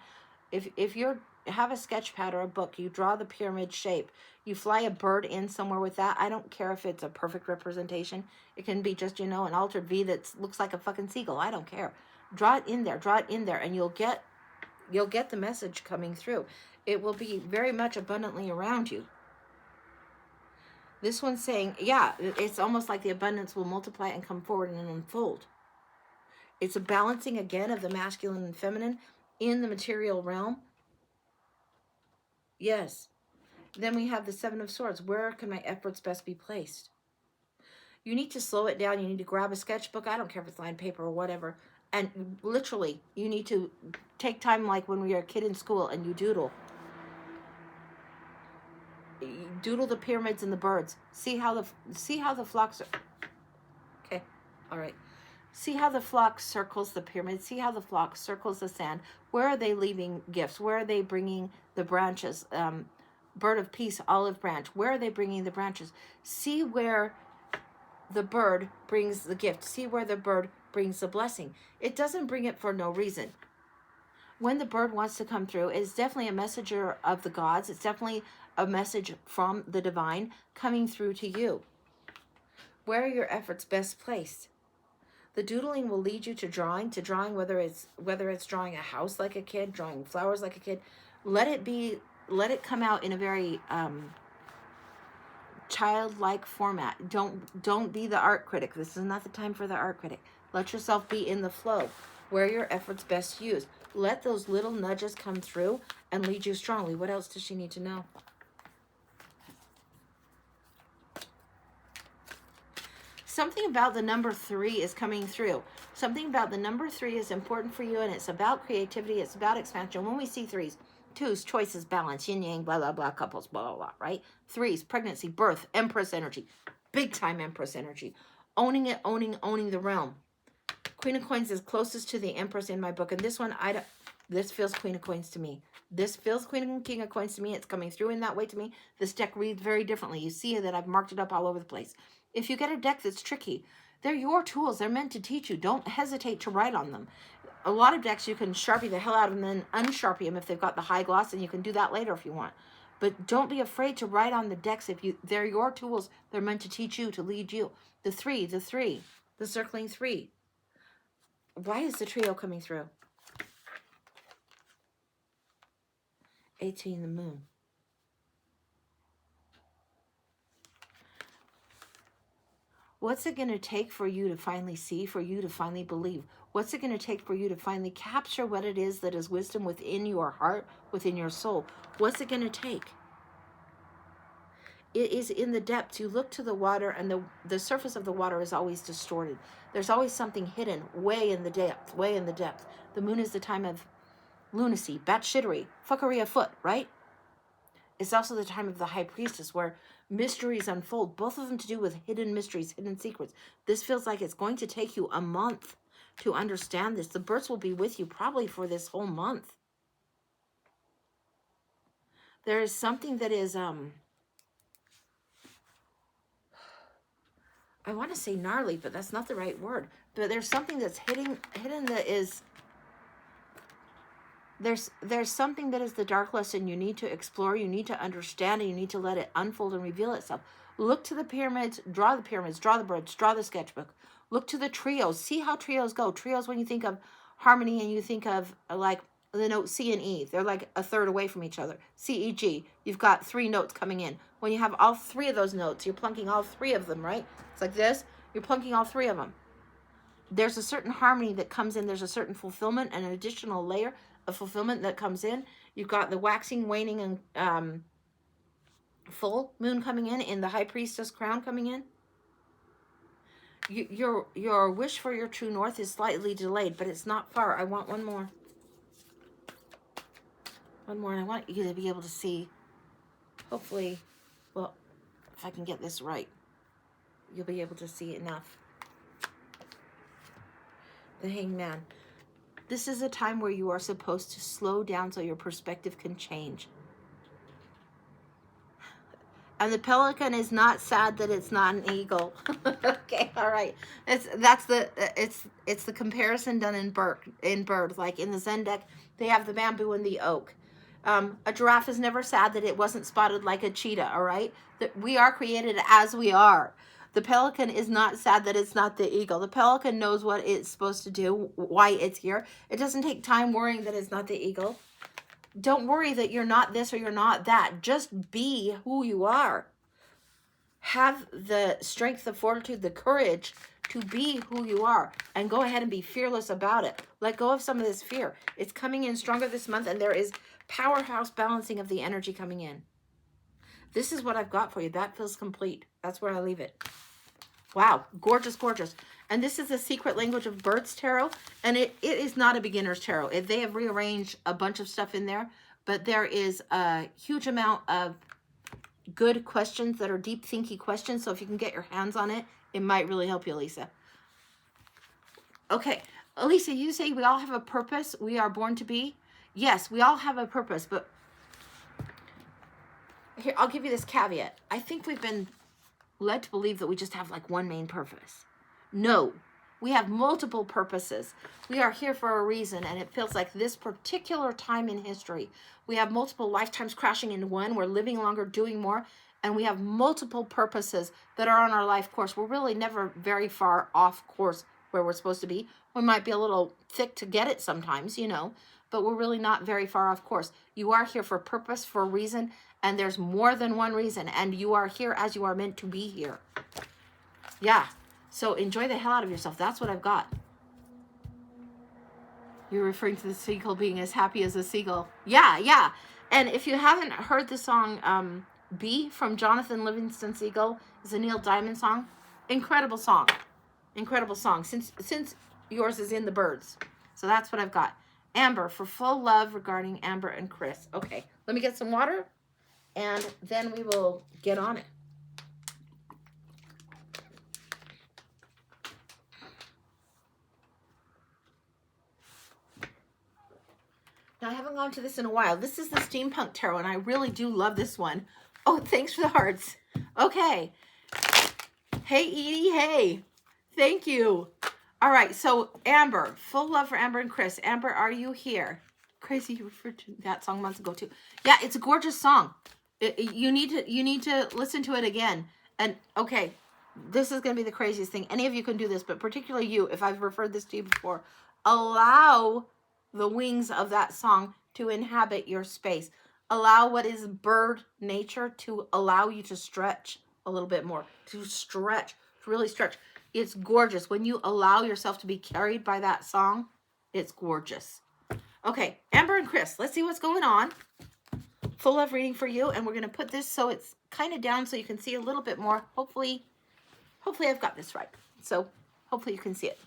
if you're have a sketch pad or a book, you draw the pyramid shape, you fly a bird in somewhere with that. I don't care if it's a perfect representation. It can be just, you know, an altered V that looks like a fucking seagull. I don't care. Draw it in there, and you'll get the message coming through. It will be very much abundantly around you. This one's saying, yeah, it's almost like the abundance will multiply and come forward and unfold. It's a balancing again of the masculine and feminine in the material realm. Yes. Then we have the Seven of Swords. Where can my efforts best be placed? You need to slow it down. You need to grab a sketchbook. I don't care if it's lined paper or whatever. And literally, you need to take time like when we were a kid in school and you doodle. You doodle the pyramids and the birds. See how the flocks are. Okay. All right. See how the flock circles the pyramid. See how the flock circles the sand. Where are they leaving gifts? Where are they bringing the branches? Bird of peace, olive branch. Where are they bringing the branches? See where the bird brings the gift. See where the bird brings the blessing. It doesn't bring it for no reason. When the bird wants to come through, it's definitely a messenger of the gods. It's definitely a message from the divine coming through to you. Where are your efforts best placed? The doodling will lead you to drawing, whether it's drawing a house like a kid, drawing flowers like a kid. Let it come out in a very childlike format. Don't be the art critic. This is not the time for the art critic. Let yourself be in the flow. Where your efforts best used. Let those little nudges come through and lead you strongly. What else does she need to know? Something about the number 3 is coming through. Something about the number 3 is important for you, and it's about creativity. It's about expansion. When we see 3s, 2s, choices, balance, yin yang, blah, blah, blah, couples, blah, blah, blah, right? 3s, pregnancy, birth, Empress energy. Big time Empress energy. Owning it, owning the realm. Queen of Coins is closest to the Empress in my book, and this one, this feels Queen of Coins to me. This feels Queen and King of Coins to me. It's coming through in that way to me. This deck reads very differently. You see that I've marked it up all over the place. If you get a deck that's tricky, they're your tools. They're meant to teach you. Don't hesitate to write on them. A lot of decks, you can Sharpie the hell out of them and then unsharpie them if they've got the high gloss, and you can do that later if you want. But don't be afraid to write on the decks. They're your tools. They're meant to teach you, to lead you. The 3, the circling 3. Why is the trio coming through? 18, the moon. What's it going to take for you to finally see, for you to finally believe? What's it going to take for you to finally capture what it is that is wisdom within your heart, within your soul? What's it going to take? It is in the depths. You look to the water, and the surface of the water is always distorted. There's always something hidden way in the depth, way in the depth. The moon is the time of lunacy, batshittery, fuckery afoot, right? It's also the time of the High Priestess, where mysteries unfold, both of them to do with hidden mysteries, hidden secrets. This feels like it's going to take you a month to understand this. The birds will be with you probably for this whole month. there is something that is, I want to say gnarly, but that's not the right word. But there's something that's hidden that is, there's something that is the dark lesson you need to explore, you need to understand, and you need to let it unfold and reveal itself. Look to the pyramids, draw the birds, draw the sketchbook. Look to the trios. See how trios go. Trios, when you think of harmony and you think of like the note C and E, they're like a third away from each other. C, E, G. You've got 3 notes coming in. When you have all 3 of those notes, you're plunking all 3 of them, right? It's like this. You're plunking all 3 of them. There's a certain harmony that comes in. There's a certain fulfillment, and an additional layer of fulfillment that comes in. You've got the waxing, waning, and full moon coming in the high priestess crown coming in. Your wish for your true north is slightly delayed, but it's not far. I want one more. One more, and I want you to be able to see, hopefully, well, if I can get this right, you'll be able to see enough. The Hangman. This is a time where you are supposed to slow down so your perspective can change. And the pelican is not sad that it's not an eagle. Okay, all right. It's the comparison done in bird. Like in the Zen deck, they have the bamboo and the oak. A giraffe is never sad that it wasn't spotted like a cheetah. All right, that we are created as we are. The pelican is not sad that it's not the eagle. The pelican knows what it's supposed to do, why it's here. It doesn't take time worrying that it's not the eagle. Don't worry that you're not this or you're not that. Just be who you are. Have the strength, the fortitude, the courage to be who you are. And go ahead and be fearless about it. Let go of some of this fear. It's coming in stronger this month, and there is powerhouse balancing of the energy coming in. This is what I've got for you. That feels complete. That's where I leave it. Wow. Gorgeous, gorgeous. And this is the Secret Language of Birds Tarot. And it is not a beginner's tarot. They have rearranged a bunch of stuff in there. But there is a huge amount of good questions that are deep thinky questions. So if you can get your hands on it, it might really help you, Elisa. Okay. Elisa, you say we all have a purpose. We are born to be. Yes, we all have a purpose. But here, I'll give you this caveat. I think we've been led to believe that we just have like one main purpose. No, we have multiple purposes. We are here for a reason, and it feels like this particular time in history, we have multiple lifetimes crashing into one. We're living longer, doing more, and we have multiple purposes that are on our life course. We're really never very far off course where we're supposed to be. We might be a little thick to get it sometimes, you know, but we're really not very far off course. You are here for purpose, for a reason, and there's more than one reason, and you are here as you are meant to be here. Yeah. So enjoy the hell out of yourself. That's what I've got. You're referring to the seagull being as happy as a seagull. Yeah, yeah. And if you haven't heard the song Bee from Jonathan Livingston Seagull, it's a Neil Diamond song. Incredible song. Incredible song. Since yours is in the birds. So that's what I've got. Amber, for full love regarding Amber and Chris. Okay, let me get some water, and then we will get on it. Now, I haven't gone to this in a while. This is the Steampunk Tarot, and I really do love this one. Oh, thanks for the hearts. Okay. Hey, Edie. Hey. Thank you. All right, so Amber, full love for Amber and Chris. Amber, are you here? Crazy, you referred to that song months ago too. Yeah, it's a gorgeous song. You need to listen to it again. And okay, this is going to be the craziest thing. Any of you can do this, but particularly you, if I've referred this to you before, allow the wings of that song to inhabit your space. Allow what is bird nature to allow you to stretch a little bit more, to stretch, to really stretch. It's gorgeous. When you allow yourself to be carried by that song, it's gorgeous. Okay, Amber and Chris, let's see what's going on. Full love reading for you, and we're going to put this so it's kind of down so you can see a little bit more. Hopefully I've got this right. So hopefully you can see it.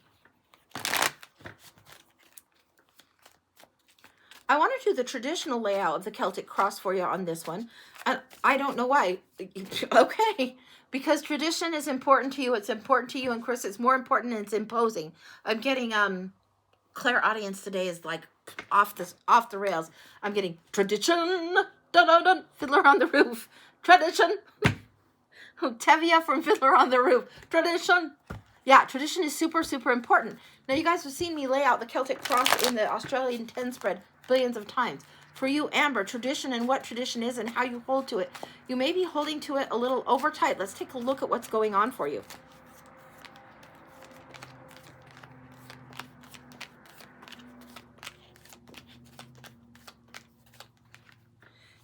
I want to do the traditional layout of the Celtic cross for you on this one. And I don't know why. Okay. Because tradition is important to you. It's important to you. And Chris, it's more important and it's imposing. I'm getting, Claire audience today is like off the rails. I'm getting tradition. Dun dun dun. Fiddler on the Roof. Tradition. Tevye from Fiddler on the Roof. Tradition. Yeah, tradition is super, super important. Now, you guys have seen me lay out the Celtic cross in the Australian 10 spread billions of times. For you, Amber, tradition and what tradition is and how you hold to it. You may be holding to it a little over tight. Let's take a look at what's going on for you.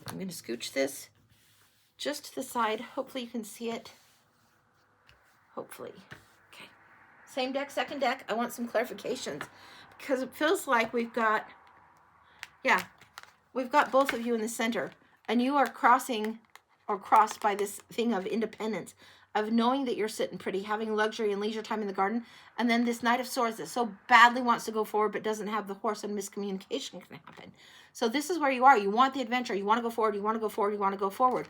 I'm going to scooch this just to the side. Hopefully you can see it. Hopefully. Okay. Same deck, second deck. I want some clarifications because it feels like we've got, yeah, we've got both of you in the center, and you are crossing or crossed by this thing of independence, of knowing that you're sitting pretty, having luxury and leisure time in the garden, and then this Knight of Swords that so badly wants to go forward but doesn't have the horse, and miscommunication can happen. So this is where you are. You want the adventure. You want to go forward. You want to go forward. You want to go forward.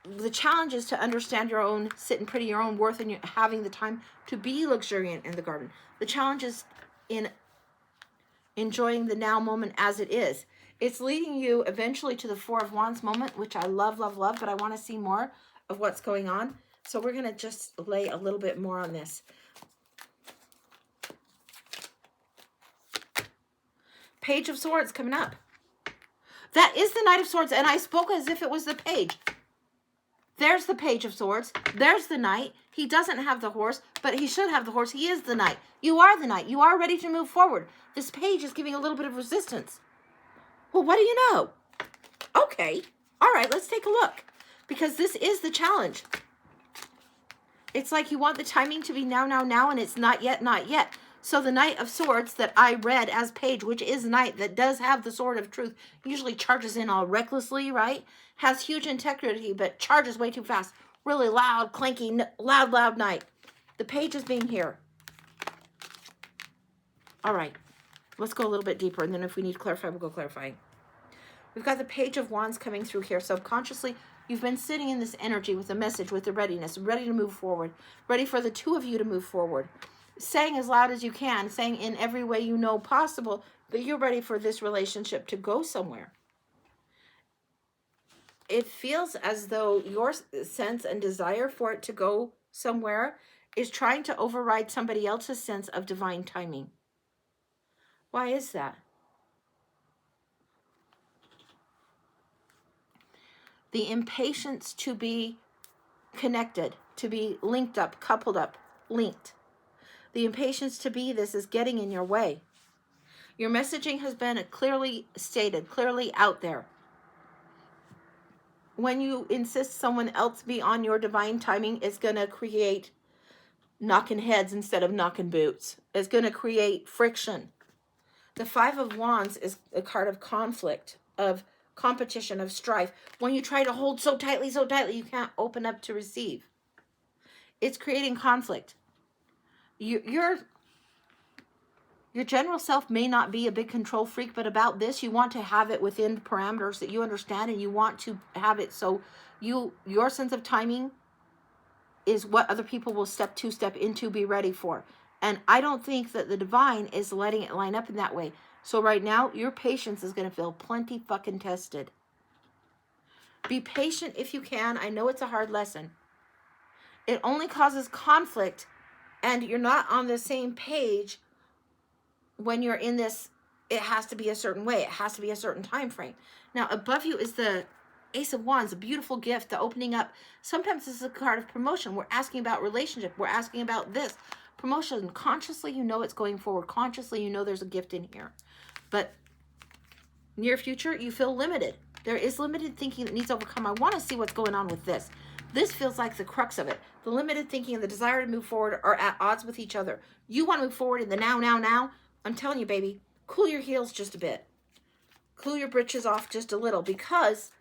The challenge is to understand your own sitting pretty, your own worth, and having the time to be luxuriant in the garden. The challenge is in enjoying the now moment as it is. It's leading you eventually to the Four of Wands moment, which I love, love, love, but I want to see more of what's going on. So we're going to just lay a little bit more on this. Page of Swords coming up. That is the Knight of Swords, and I spoke as if it was the page. There's the Page of Swords. There's the Knight. He doesn't have the horse, but he should have the horse. He is the Knight. You are the Knight. You are ready to move forward. This page is giving a little bit of resistance. Well, what do you know? Okay. All right, let's take a look. Because this is the challenge. It's like you want the timing to be now, now, now, and it's not yet, not yet. So the Knight of Swords that I read as page, which is Knight, that does have the Sword of Truth, usually charges in all recklessly, right? Has huge integrity, but charges way too fast. Really loud, clanky, loud, loud Knight. The page is being here. All right. Let's go a little bit deeper, and then if we need to clarify, we'll go clarifying. We've got the Page of Wands coming through here. Subconsciously, you've been sitting in this energy with the message, with the readiness, ready to move forward, ready for the two of you to move forward. Saying as loud as you can, saying in every way you know possible that you're ready for this relationship to go somewhere. It feels as though your sense and desire for it to go somewhere is trying to override somebody else's sense of divine timing. Why is that? The impatience to be connected, to be linked up, coupled up, linked. The impatience to be this is getting in your way. Your messaging has been clearly stated, clearly out there. When you insist someone else be on your divine timing, it's going to create knocking heads instead of knocking boots. It's going to create friction. The Five of Wands is a card of conflict, of competition, of strife. When you try to hold so tightly, you can't open up to receive. It's creating conflict. Your general self may not be a big control freak, but about this, you want to have it within parameters that you understand, and you want to have it so your sense of timing is what other people will step into, be ready for. And I don't think that the divine is letting it line up in that way. So right now, your patience is going to feel plenty fucking tested. Be patient if you can. I know it's a hard lesson. It only causes conflict, and you're not on the same page when you're in this. It has to be a certain way. It has to be a certain time frame. Now, above you is the Ace of Wands, a beautiful gift, the opening up. Sometimes this is a card of promotion. We're asking about relationship. We're asking about this. Promotion. Consciously, you know it's going forward. Consciously, you know there's a gift in here. But near future, you feel limited. There is limited thinking that needs overcome. I want to see what's going on with this. This feels like the crux of it. The limited thinking and the desire to move forward are at odds with each other. You want to move forward in the now, now, now. I'm telling you, baby, cool your heels just a bit. Cool your britches off just a little, because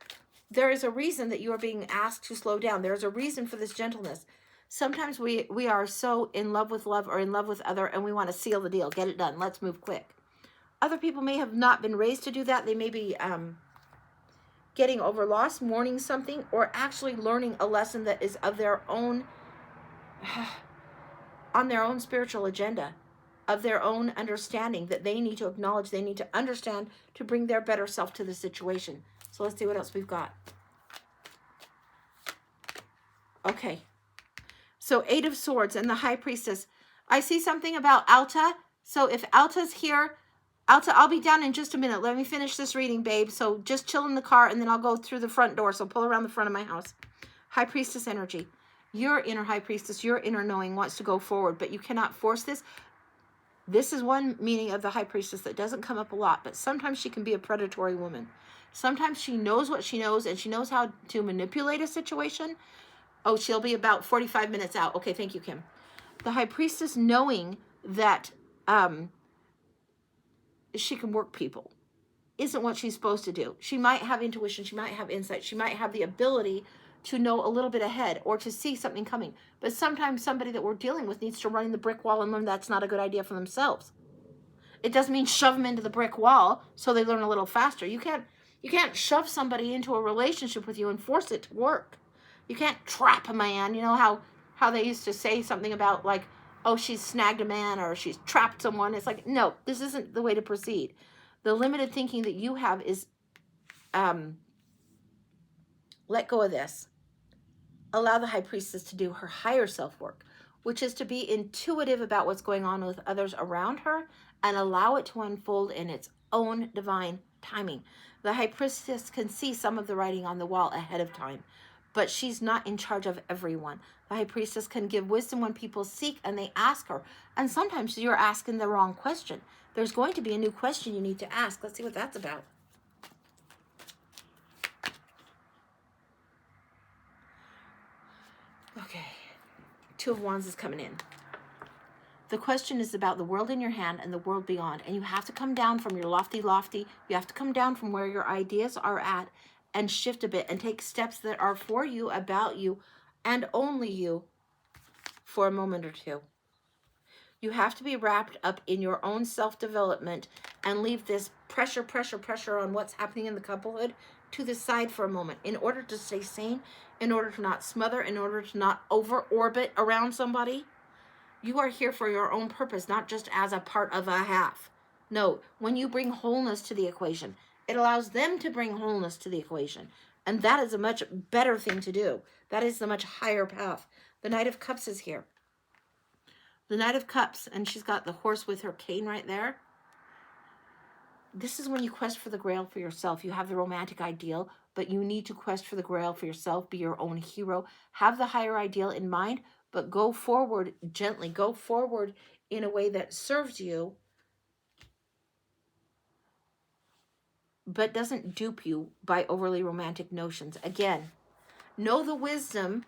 there is a reason that you are being asked to slow down. There is a reason for this gentleness. Sometimes we are so in love with love or in love with other, and we want to seal the deal. Get it done. Let's move quick. Other people may have not been raised to do that. They may be getting over loss, mourning something, or actually learning a lesson that is of their own, on their own spiritual agenda, of their own understanding that they need to acknowledge, they need to understand to bring their better self to the situation. So let's see what else we've got. Okay. So 8 of Swords and the High Priestess. I see something about Alta. So if Alta's here, Alta, I'll be down in just a minute. Let me finish this reading, babe. So just chill in the car, and then I'll go through the front door. So pull around the front of my house. High Priestess energy. Your inner High Priestess, your inner knowing wants to go forward, but you cannot force this. This is one meaning of the High Priestess that doesn't come up a lot, but sometimes she can be a predatory woman. Sometimes she knows what she knows, and she knows how to manipulate a situation. Oh, she'll be about 45 minutes out. Okay, thank you, Kim. The High Priestess knowing that she can work people isn't what she's supposed to do. She might have intuition. She might have insight. She might have the ability to know a little bit ahead or to see something coming. But sometimes somebody that we're dealing with needs to run in the brick wall and learn that's not a good idea for themselves. It doesn't mean shove them into the brick wall so they learn a little faster. You can't shove somebody into a relationship with you and force it to work. You can't trap a man. You know how they used to say something about like, oh, she's snagged a man or she's trapped someone. It's like, no, this isn't the way to proceed. The limited thinking that you have is let go of this. Allow the High Priestess to do her higher self work, which is to be intuitive about what's going on with others around her and allow it to unfold in its own divine timing. The High Priestess can see some of the writing on the wall ahead of time, but she's not in charge of everyone. The High Priestess can give wisdom when people seek and they ask her. And sometimes you're asking the wrong question. There's going to be a new question you need to ask. Let's see what that's about. Okay. 2 of Wands is coming in. The question is about the world in your hand and the world beyond. And you have to come down from your lofty. You have to come down from where your ideas are at and shift a bit and take steps that are for you, about you, and only you for a moment or two. You have to be wrapped up in your own self-development and leave this pressure on what's happening in the couplehood to the side for a moment in order to stay sane, in order to not smother, in order to not over-orbit around somebody. You are here for your own purpose, not just as a part of a half. No, when you bring wholeness to the equation, it allows them to bring wholeness to the equation. And that is a much better thing to do. That is the much higher path. The Knight of Cups is here. The Knight of Cups, and she's got the horse with her cane right there. This is when you quest for the grail for yourself. You have the romantic ideal, but you need to quest for the grail for yourself. Be your own hero. Have the higher ideal in mind, but go forward gently. Go forward in a way that serves you, but doesn't dupe you by overly romantic notions. Again, know the wisdom,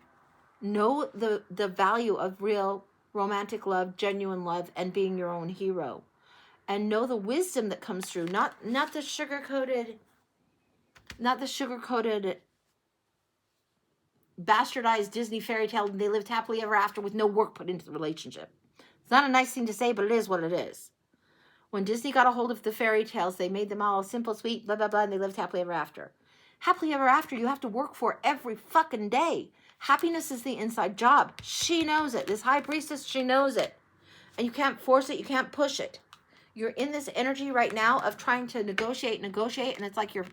know the value of real romantic love, genuine love, and being your own hero. And know the wisdom that comes through, not the sugar-coated, bastardized Disney fairy tale, and they lived happily ever after with no work put into the relationship. It's not a nice thing to say, but it is what it is. When Disney got a hold of the fairy tales, they made them all simple, sweet, blah, blah, blah, and they lived happily ever after. Happily ever after, you have to work for every fucking day. Happiness is the inside job. She knows it. This High Priestess, she knows it. And you can't force it. You can't push it. You're in this energy right now of trying to negotiate, and it's like you're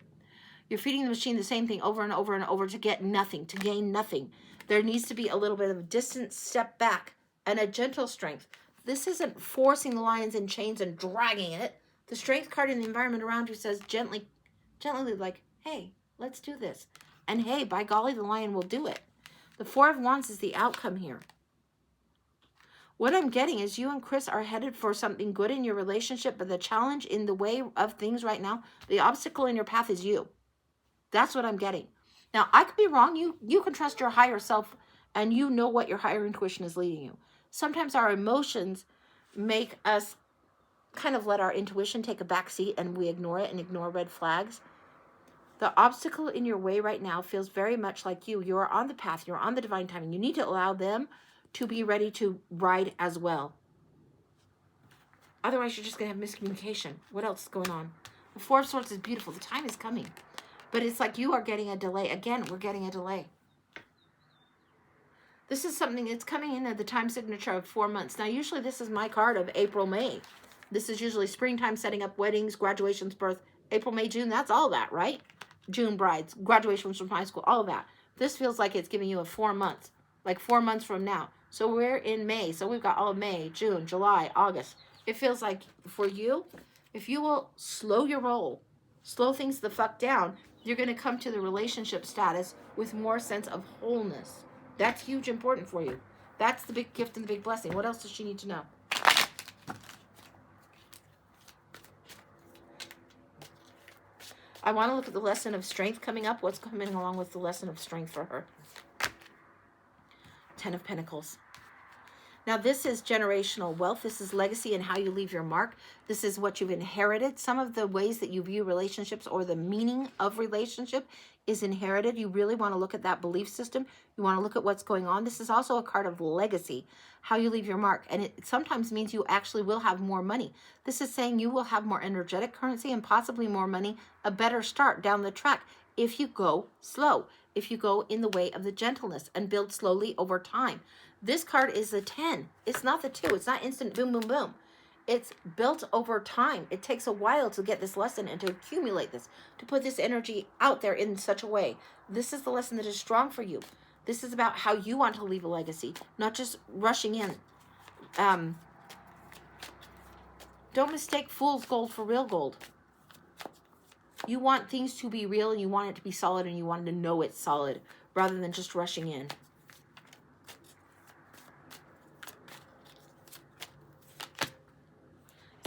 feeding the machine the same thing over and over and over to get nothing, to gain nothing. There needs to be a little bit of a distant step back and a gentle strength. This isn't forcing the lions in chains and dragging it. The strength card in the environment around you says gently like, hey, let's do this. And hey, by golly, the lion will do it. The 4 of Wands is the outcome here. What I'm getting is you and Chris are headed for something good in your relationship, but the challenge in the way of things right now, the obstacle in your path is you. That's what I'm getting. Now, I could be wrong. You can trust your higher self, and you know what your higher intuition is leading you. Sometimes our emotions make us kind of let our intuition take a back seat, and we ignore it and ignore red flags. The obstacle in your way right now feels very much like you. You are on the path. You're on the divine timing. You need to allow them to be ready to ride as well. Otherwise, you're just going to have miscommunication. What else is going on? The 4 of Swords is beautiful. The time is coming. But it's like you are getting a delay. Again, we're getting a delay. This is something that's coming in at the time signature of 4 months. Now, usually this is my card of April, May. This is usually springtime, setting up weddings, graduations, birth, April, May, June. That's all that, right? June brides, graduation from high school, all of that. This feels like it's giving you a 4 months, like 4 months from now. So we're in May. So we've got all of May, June, July, August. It feels like for you, if you will slow your roll, slow things the fuck down, you're going to come to the relationship status with more sense of wholeness. That's huge important for you. That's the big gift and the big blessing. What else does she need to know? I want to look at the lesson of strength coming up. What's coming along with the lesson of strength for her? 10 of Pentacles. Now, this is generational wealth. This is legacy and how you leave your mark. This is what you've inherited. Some of the ways that you view relationships or the meaning of relationship is inherited. You really want to look at that belief system. You want to look at what's going on. This is also a card of legacy, how you leave your mark. And it sometimes means you actually will have more money. This is saying you will have more energetic currency and possibly more money, a better start down the track if you go slow, if you go in the way of the gentleness and build slowly over time. This card is the 10. It's not the 2. It's not instant boom, boom, boom. It's built over time. It takes a while to get this lesson and to accumulate this, to put this energy out there in such a way. This is the lesson that is strong for you. This is about how you want to leave a legacy, not just rushing in. Don't mistake fool's gold for real gold. You want things to be real and you want it to be solid and you want to know it's solid rather than just rushing in.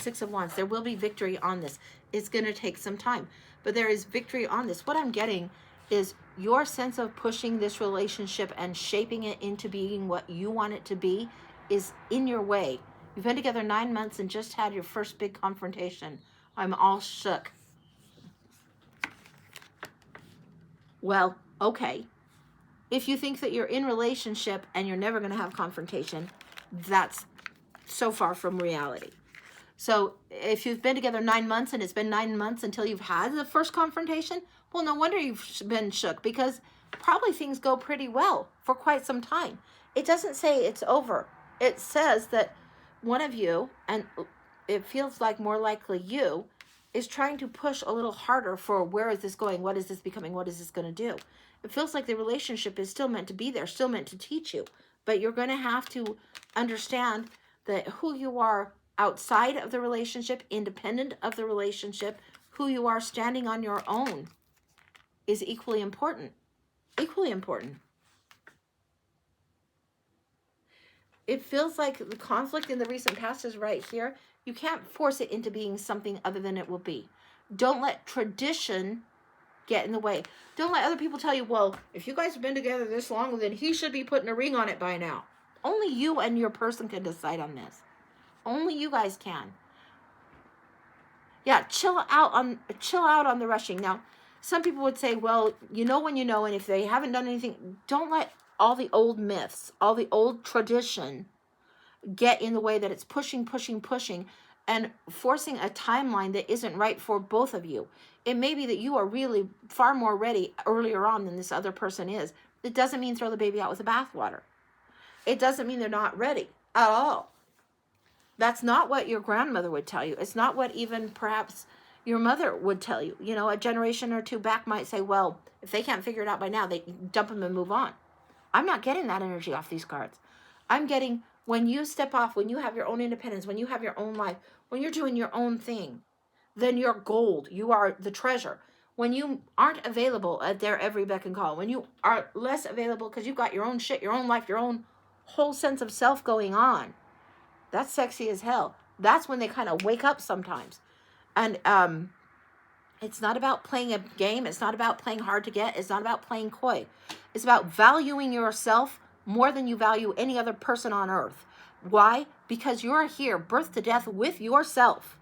Six of Wands. There will be victory on this. It's going to take some time, but there is victory on this. What I'm getting is your sense of pushing this relationship and shaping it into being what you want it to be is in your way. You've been together 9 months and just had your first big confrontation. I'm all shook. Well, okay. If you think that you're in relationship and you're never going to have confrontation, that's so far from reality. So if you've been together 9 months and it's been 9 months until you've had the first confrontation, well, no wonder you've been shook because probably things go pretty well for quite some time. It doesn't say it's over. It says that one of you, and it feels like more likely you, is trying to push a little harder for where is this going? What is this becoming? What is this going to do? It feels like the relationship is still meant to be there, still meant to teach you. But you're going to have to understand that who you are outside of the relationship, independent of the relationship, who you are standing on your own is equally important. Equally important. It feels like the conflict in the recent past is right here. You can't force it into being something other than it will be. Don't let tradition get in the way. Don't let other people tell you, well, if you guys have been together this long, then he should be putting a ring on it by now. Only you and your person can decide on this. Only you guys can. Yeah, chill out on the rushing. Now, some people would say, well, you know when you know, and if they haven't done anything, don't let all the old myths, all the old tradition get in the way that it's pushing, and forcing a timeline that isn't right for both of you. It may be that you are really far more ready earlier on than this other person is. It doesn't mean throw the baby out with the bathwater. It doesn't mean they're not ready at all. That's not what your grandmother would tell you. It's not what even perhaps your mother would tell you. You know, a generation or two back might say, well, if they can't figure it out by now, they dump them and move on. I'm not getting that energy off these cards. I'm getting when you step off, when you have your own independence, when you have your own life, when you're doing your own thing, then you're gold. You are the treasure. When you aren't available at their every beck and call, when you are less available because you've got your own shit, your own life, your own whole sense of self going on, that's sexy as hell. That's when they kind of wake up sometimes. And it's not about playing a game. It's not about playing hard to get. It's not about playing coy. It's about valuing yourself more than you value any other person on earth. Why? Because you're here, birth to death, with yourself.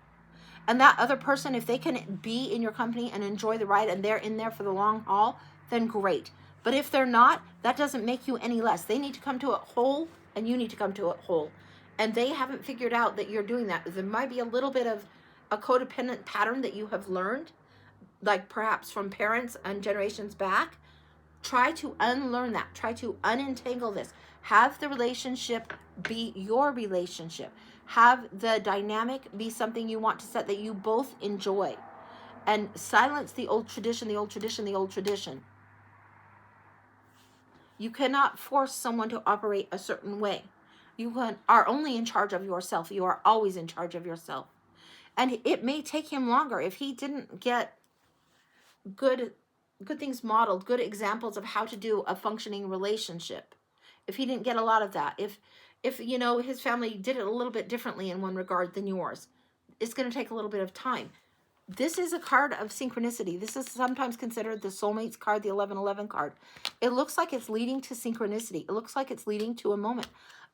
And that other person, if they can be in your company and enjoy the ride and they're in there for the long haul, then great. But if they're not, that doesn't make you any less. They need to come to it whole and you need to come to it whole. And they haven't figured out that you're doing that. There might be a little bit of a codependent pattern that you have learned, like perhaps from parents and generations back. Try to unlearn that. Try to unentangle this. Have the relationship be your relationship. Have the dynamic be something you want to set that you both enjoy. and silence the old tradition, the old tradition, the old tradition. You cannot force someone to operate a certain way. You are only in charge of yourself. You are always in charge of yourself. And it may take him longer if he didn't get good things modeled, good examples of how to do a functioning relationship. If he didn't get a lot of that, if you know, his family did it a little bit differently in one regard than yours, it's going to take a little bit of time. This is a card of synchronicity. This is sometimes considered the soulmates card, the 1111 card. It looks like it's leading to synchronicity. It looks like it's leading to a moment.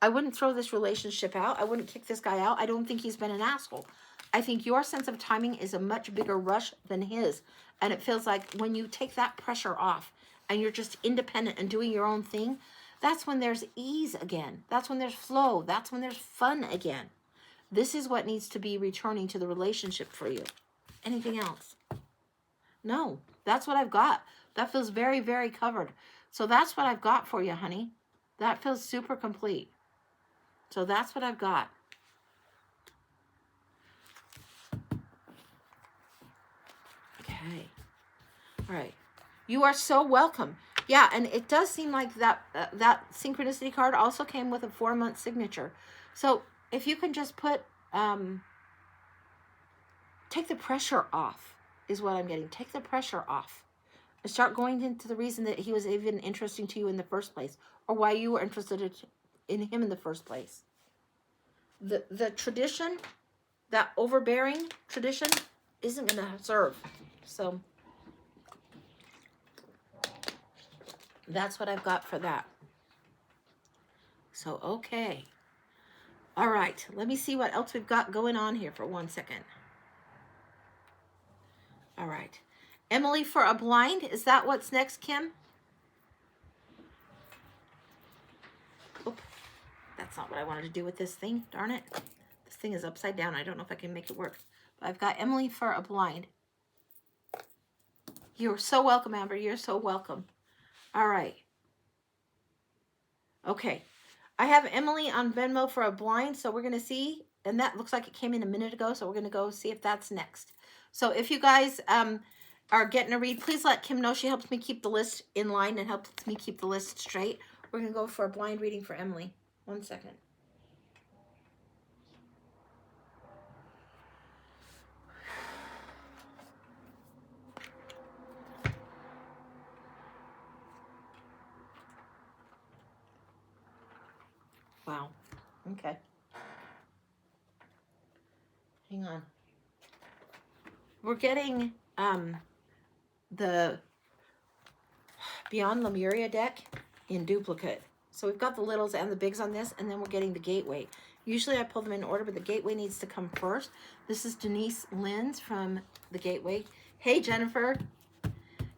I wouldn't throw this relationship out. I wouldn't kick this guy out. I don't think he's been an asshole. I think your sense of timing is a much bigger rush than his. And it feels like when you take that pressure off and you're just independent and doing your own thing, that's when there's ease again. That's when there's flow. That's when there's fun again. This is what needs to be returning to the relationship for you. Anything else? No, that's what I've got. That feels very, very covered. So that's what I've got for you, honey. That feels super complete. So that's what I've got. Okay. All right. You are so welcome. Yeah, and it does seem like that that synchronicity card also came with a 4-month signature. So if you can just put, take the pressure off, is what I'm getting. Take the pressure off. And start going into the reason that he was even interesting to you in the first place, or why you were interested in him in the first place. The tradition, that overbearing tradition, isn't going to serve. So that's what I've got for that. So, okay. All right. Let me see what else we've got going on here for 1 second. All right. Emily for a blind. Is that what's next, Kim? Oop. That's not what I wanted to do with this thing. Darn it. This thing is upside down. I don't know if I can make it work. But I've got Emily for a blind. You're so welcome, Amber. You're so welcome. All right. Okay. I have Emily on Venmo for a blind, so we're going to see. And that looks like it came in a minute ago, so we're going to go see if that's next. So if you guys are getting a read, please let Kim know. She helps me keep the list in line and helps me keep the list straight. We're going to go for a blind reading for Emily. 1 second. Wow. Okay. Hang on. We're getting the Beyond Lemuria deck in duplicate. So we've got the littles and the bigs on this, and then we're getting the gateway. Usually I pull them in order, but the gateway needs to come first. This is Denise Lins from the gateway. Hey, Jennifer.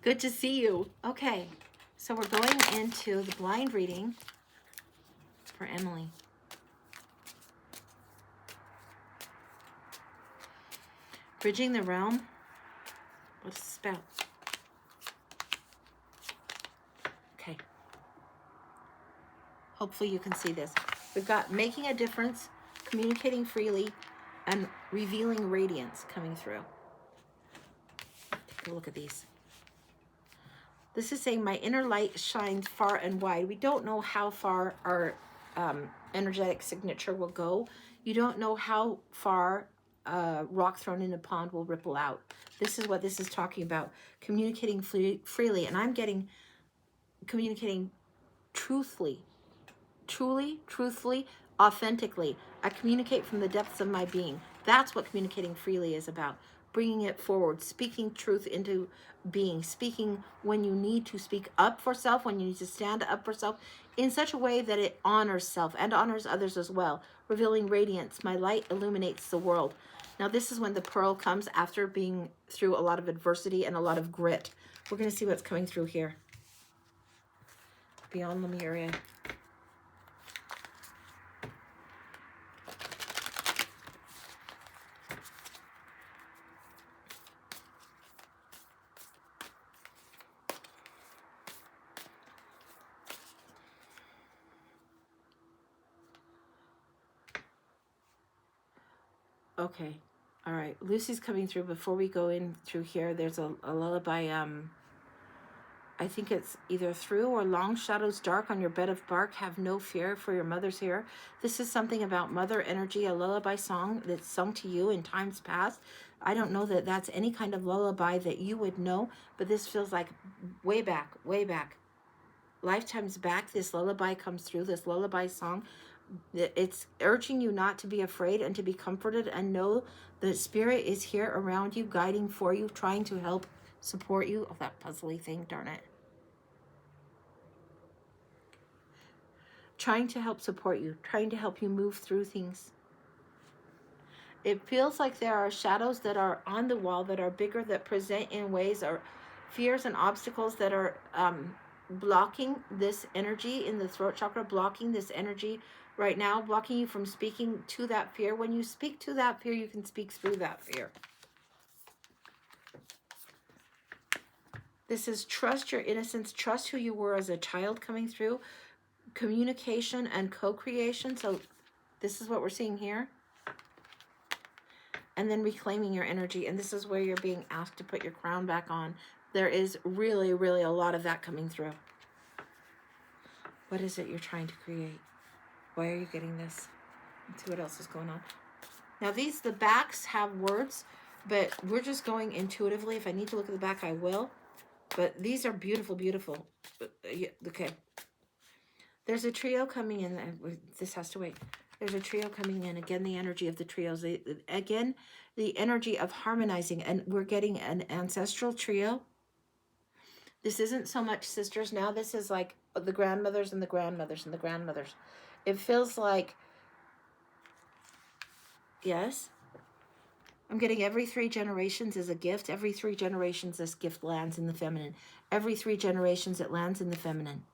Good to see you. Okay. So we're going into the blind reading for Emily. Bridging the Realm. What's the spell? Okay. Hopefully you can see this. We've got making a difference, communicating freely, and revealing radiance coming through. Take a look at these. This is saying my inner light shines far and wide. We don't know how far our energetic signature will go. You don't know how far rock thrown in a pond will ripple out. This is what this is talking about. Communicating freely. And I'm getting communicating truthfully. Truly, truthfully, authentically. I communicate from the depths of my being. That's what communicating freely is about. Bringing it forward, speaking truth into being, speaking when you need to speak up for self, when you need to stand up for self, in such a way that it honors self and honors others as well. Revealing radiance, my light illuminates the world. Now this is when the pearl comes after being through a lot of adversity and a lot of grit. We're going to see what's coming through here. Beyond Lemuria. Okay, All right, Lucy's coming through. Before we go in through here, there's a lullaby. I think it's either through or long shadows dark on your bed of bark. Have no fear, for your mother's here. This is something about mother energy, a lullaby song that's sung to you in times past. I don't know that that's any kind of lullaby that you would know, but this feels like way back, lifetimes back. This lullaby comes through, this lullaby song. It's urging you not to be afraid and to be comforted, and know the spirit is here around you, guiding for you, trying to help support you. Oh, that puzzly thing, darn it. Trying to help support you, trying to help you move through things. It feels like there are shadows that are on the wall that are bigger, that present in ways, or fears and obstacles that are blocking this energy in the throat chakra, blocking this energy right now, blocking you from speaking to that fear. When you speak to that fear, you can speak through that fear. This is trust your innocence, trust who you were as a child coming through, communication and co-creation. So this is what we're seeing here. And then reclaiming your energy. And this is where you're being asked to put your crown back on. There is really, really a lot of that coming through. What is it you're trying to create? Why are you getting this? Let's see what else is going on. Now the backs have words, but we're just going intuitively. If I need to look at the back, I will. But these are beautiful, beautiful. Okay. There's a trio coming in. This has to wait. There's a trio coming in. Again, the energy of the trios. Again, the energy of harmonizing. And we're getting an ancestral trio. This isn't so much sisters now. This is like the grandmothers and the grandmothers and the grandmothers. It feels like, yes, I'm getting every 3 generations is a gift. Every 3 generations, this gift lands in the feminine. Every 3 generations, it lands in the feminine.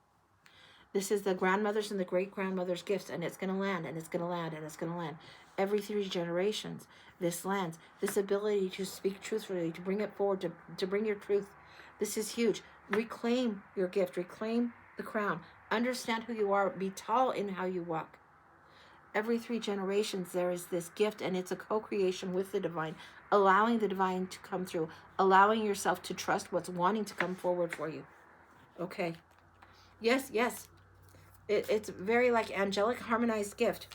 This is the grandmothers and the great-grandmothers' gifts, and it's going to land, and it's going to land, and it's going to land. Every 3 generations, this lands. This ability to speak truthfully, to bring it forward, to bring your truth. This is huge. Reclaim your gift. Reclaim the crown. Understand who you are. Be tall in how you walk. Every 3 generations, there is this gift, and it's a co-creation with the divine, allowing the divine to come through, allowing yourself to trust what's wanting to come forward for you. Okay. Yes, yes. It's very like angelic harmonized gift.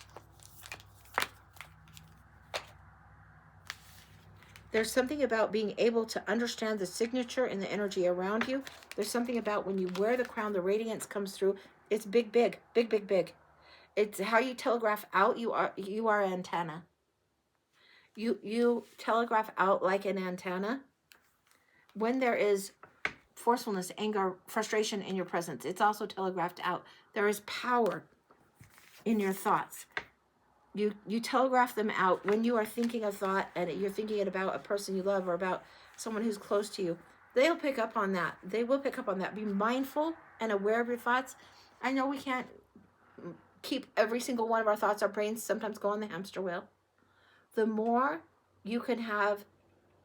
There's something about being able to understand the signature and the energy around you. There's something about when you wear the crown, the radiance comes through. It's big, big, big, big, big. It's how you telegraph out. You are antenna. You telegraph out like an antenna. When there is forcefulness, anger, frustration in your presence, it's also telegraphed out. There is power in your thoughts. You telegraph them out when you are thinking a thought and you're thinking it about a person you love or about someone who's close to you. They'll pick up on that. They will pick up on that. Be mindful and aware of your thoughts. I know we can't keep every single one of our thoughts. Our brains sometimes go on the hamster wheel. The more you can have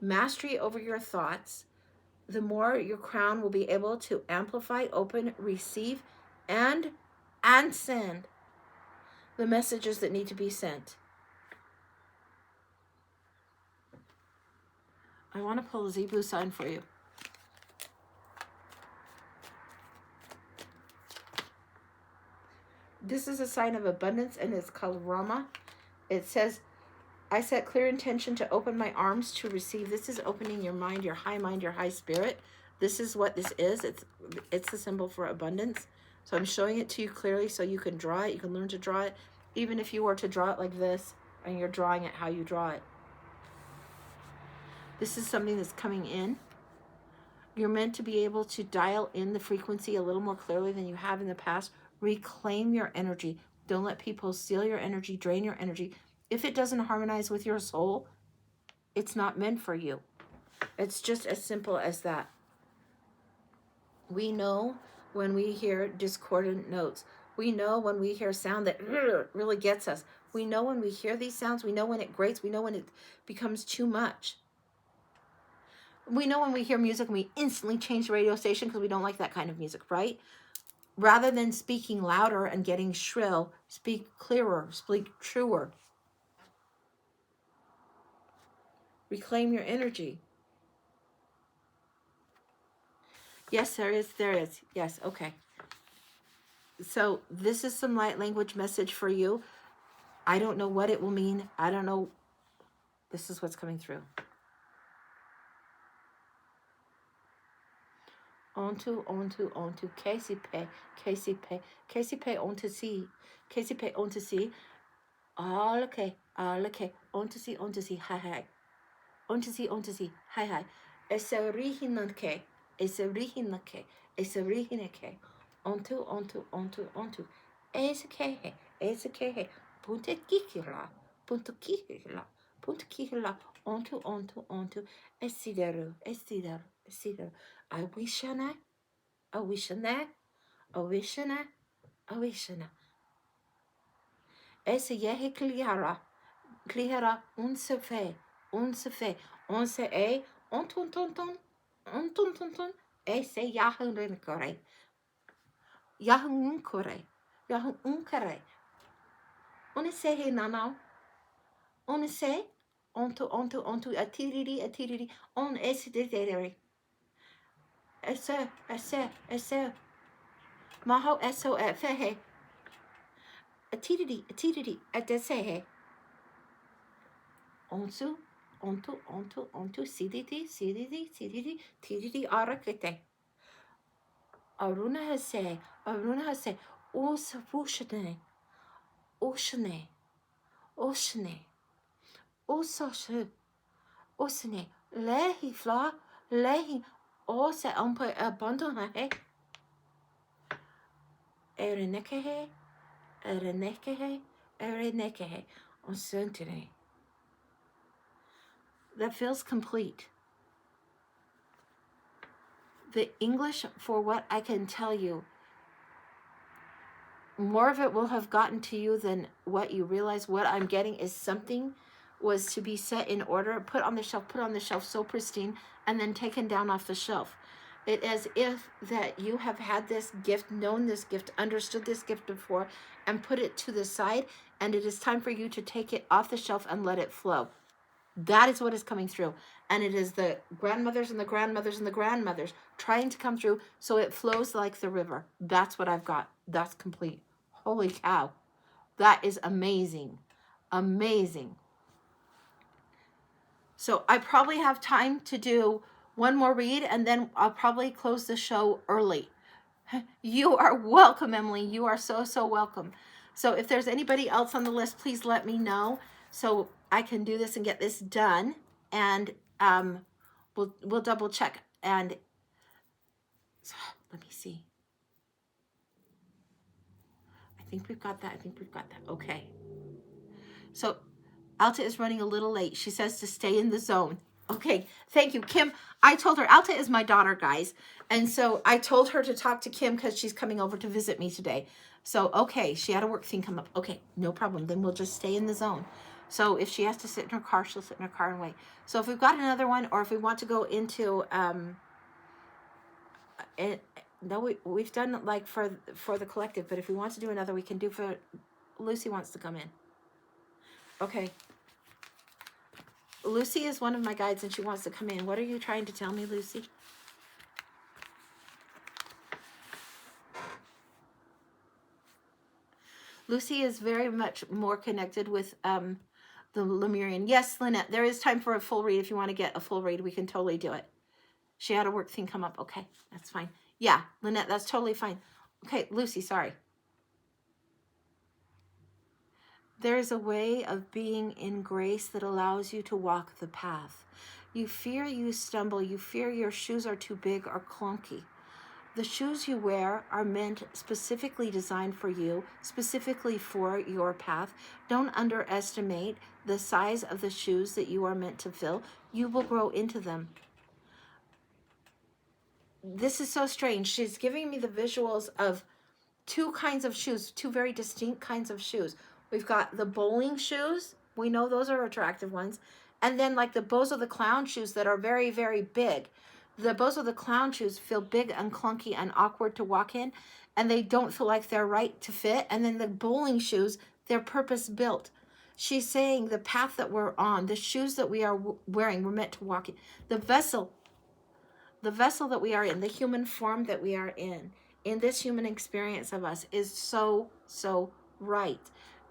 mastery over your thoughts, the more your crown will be able to amplify, open, receive, and send the messages that need to be sent. I want to pull a Zebu sign for you. This is a sign of abundance, and it's called Rama. It says, I set clear intention to open my arms to receive. This is opening your mind, your high spirit. This is what this is. It's the symbol for abundance. So I'm showing it to you clearly so you can draw it. You can learn to draw it. Even if you were to draw it like this, and you're drawing it how you draw it. This is something that's coming in. You're meant to be able to dial in the frequency a little more clearly than you have in the past. Reclaim your energy. Don't let people steal your energy, drain your energy. If it doesn't harmonize with your soul, it's not meant for you. It's just as simple as that. We know when we hear discordant notes. We know when we hear sound that really gets us. We know when we hear these sounds. We know when it grates. We know when it becomes too much. We know when we hear music and we instantly change the radio station because we don't like that kind of music, right? Rather than speaking louder and getting shrill, speak clearer, speak truer. Reclaim your energy. Yes, there is. There is. Yes. Okay. So this is some light language message for you. I don't know what it will mean. I don't know. This is what's coming through. Onto, KCP, onto C, KCP, onto C, all okay, onto C, hi, onto C, hi, it's a rihinake, onto, it's okay, punte kihila, onto, esideru, I wish on Awishana. Ese yehe klihara, unsefe, onse ontuntunton, ese yahunkore, Unsehe nanau, unse, onto, atiriri, on esidere. Ese, maho eso fehe. Atididi, atesehe. Onto, sididi, tididi, arakete. Aruna hase, usavushane, oshane, osane, lehi fla, ose ampe abandonhe. Erenekehe, on Sunday. That feels complete. The English, for what I can tell you, more of it will have gotten to you than what you realize. What I'm getting is something was to be set in order, put on the shelf so pristine, and then taken down off the shelf. It as if that you have had this gift, known this gift, understood this gift before, and put it to the side, and it is time for you to take it off the shelf and let it flow. That is what is coming through. And it is the grandmothers and the grandmothers and the grandmothers trying to come through so it flows like the river. That's what I've got. That's complete. Holy cow. That is amazing. Amazing. So I probably have time to do one more read, and then I'll probably close the show early. You are welcome, Emily. You are so, so welcome. So if there's anybody else on the list, please let me know so I can do this and get this done. And we'll double check. And so, let me see. I think we've got that. Okay. So Alta is running a little late. She says to stay in the zone. Okay, thank you, Kim. I told her, Alta is my daughter, guys. And so I told her to talk to Kim because she's coming over to visit me today. So, okay, she had a work thing come up. Okay, no problem. Then we'll just stay in the zone. So if she has to sit in her car, she'll sit in her car and wait. So if we've got another one, or if we want to go into, no, we've done like for the collective, but if we want to do another, we can do for, Lucy wants to come in. Okay. Lucy is one of my guides and she wants to come in. What are you trying to tell me, Lucy? Lucy is very much more connected with the Lemurian. Yes, Lynette, there is time for a full read. If you want to get a full read, we can totally do it. She had a work thing come up. Okay, that's fine. Yeah, Lynette, that's totally fine. Okay, Lucy, sorry. There is a way of being in grace that allows you to walk the path. You fear you stumble. You fear your shoes are too big or clunky. The shoes you wear are meant specifically designed for you, specifically for your path. Don't underestimate the size of the shoes that you are meant to fill. You will grow into them. This is so strange. She's giving me the visuals of two kinds of shoes, two very distinct kinds of shoes. We've got the bowling shoes. We know those are attractive ones. And then like the Bozo the Clown shoes that are very, very big. The Bozo the Clown shoes feel big and clunky and awkward to walk in. And they don't feel like they're right to fit. And then the bowling shoes, they're purpose built. She's saying the path that we're on, the shoes that we are wearing, we're meant to walk in. The vessel that we are in, the human form that we are in this human experience of us is so, so right.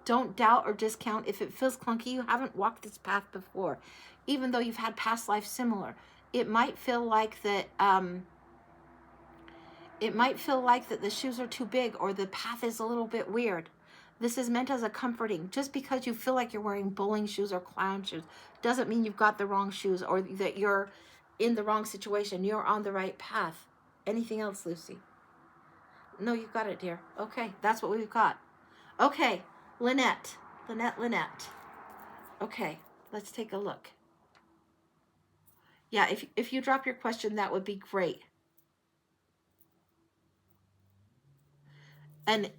Don't doubt or discount if it feels clunky. You haven't walked this path before, even though you've had past life similar. It might feel like that. It might feel like that the shoes are too big or the path is a little bit weird. This is meant as a comforting. Just because you feel like you're wearing bowling shoes or clown shoes doesn't mean you've got the wrong shoes or that you're in the wrong situation. You're on the right path. Anything else, Lucy? No, you've got it, dear. Okay, that's what we've got. Okay, Lynette. Okay, let's take a look. Yeah, if you drop your question, that would be great. And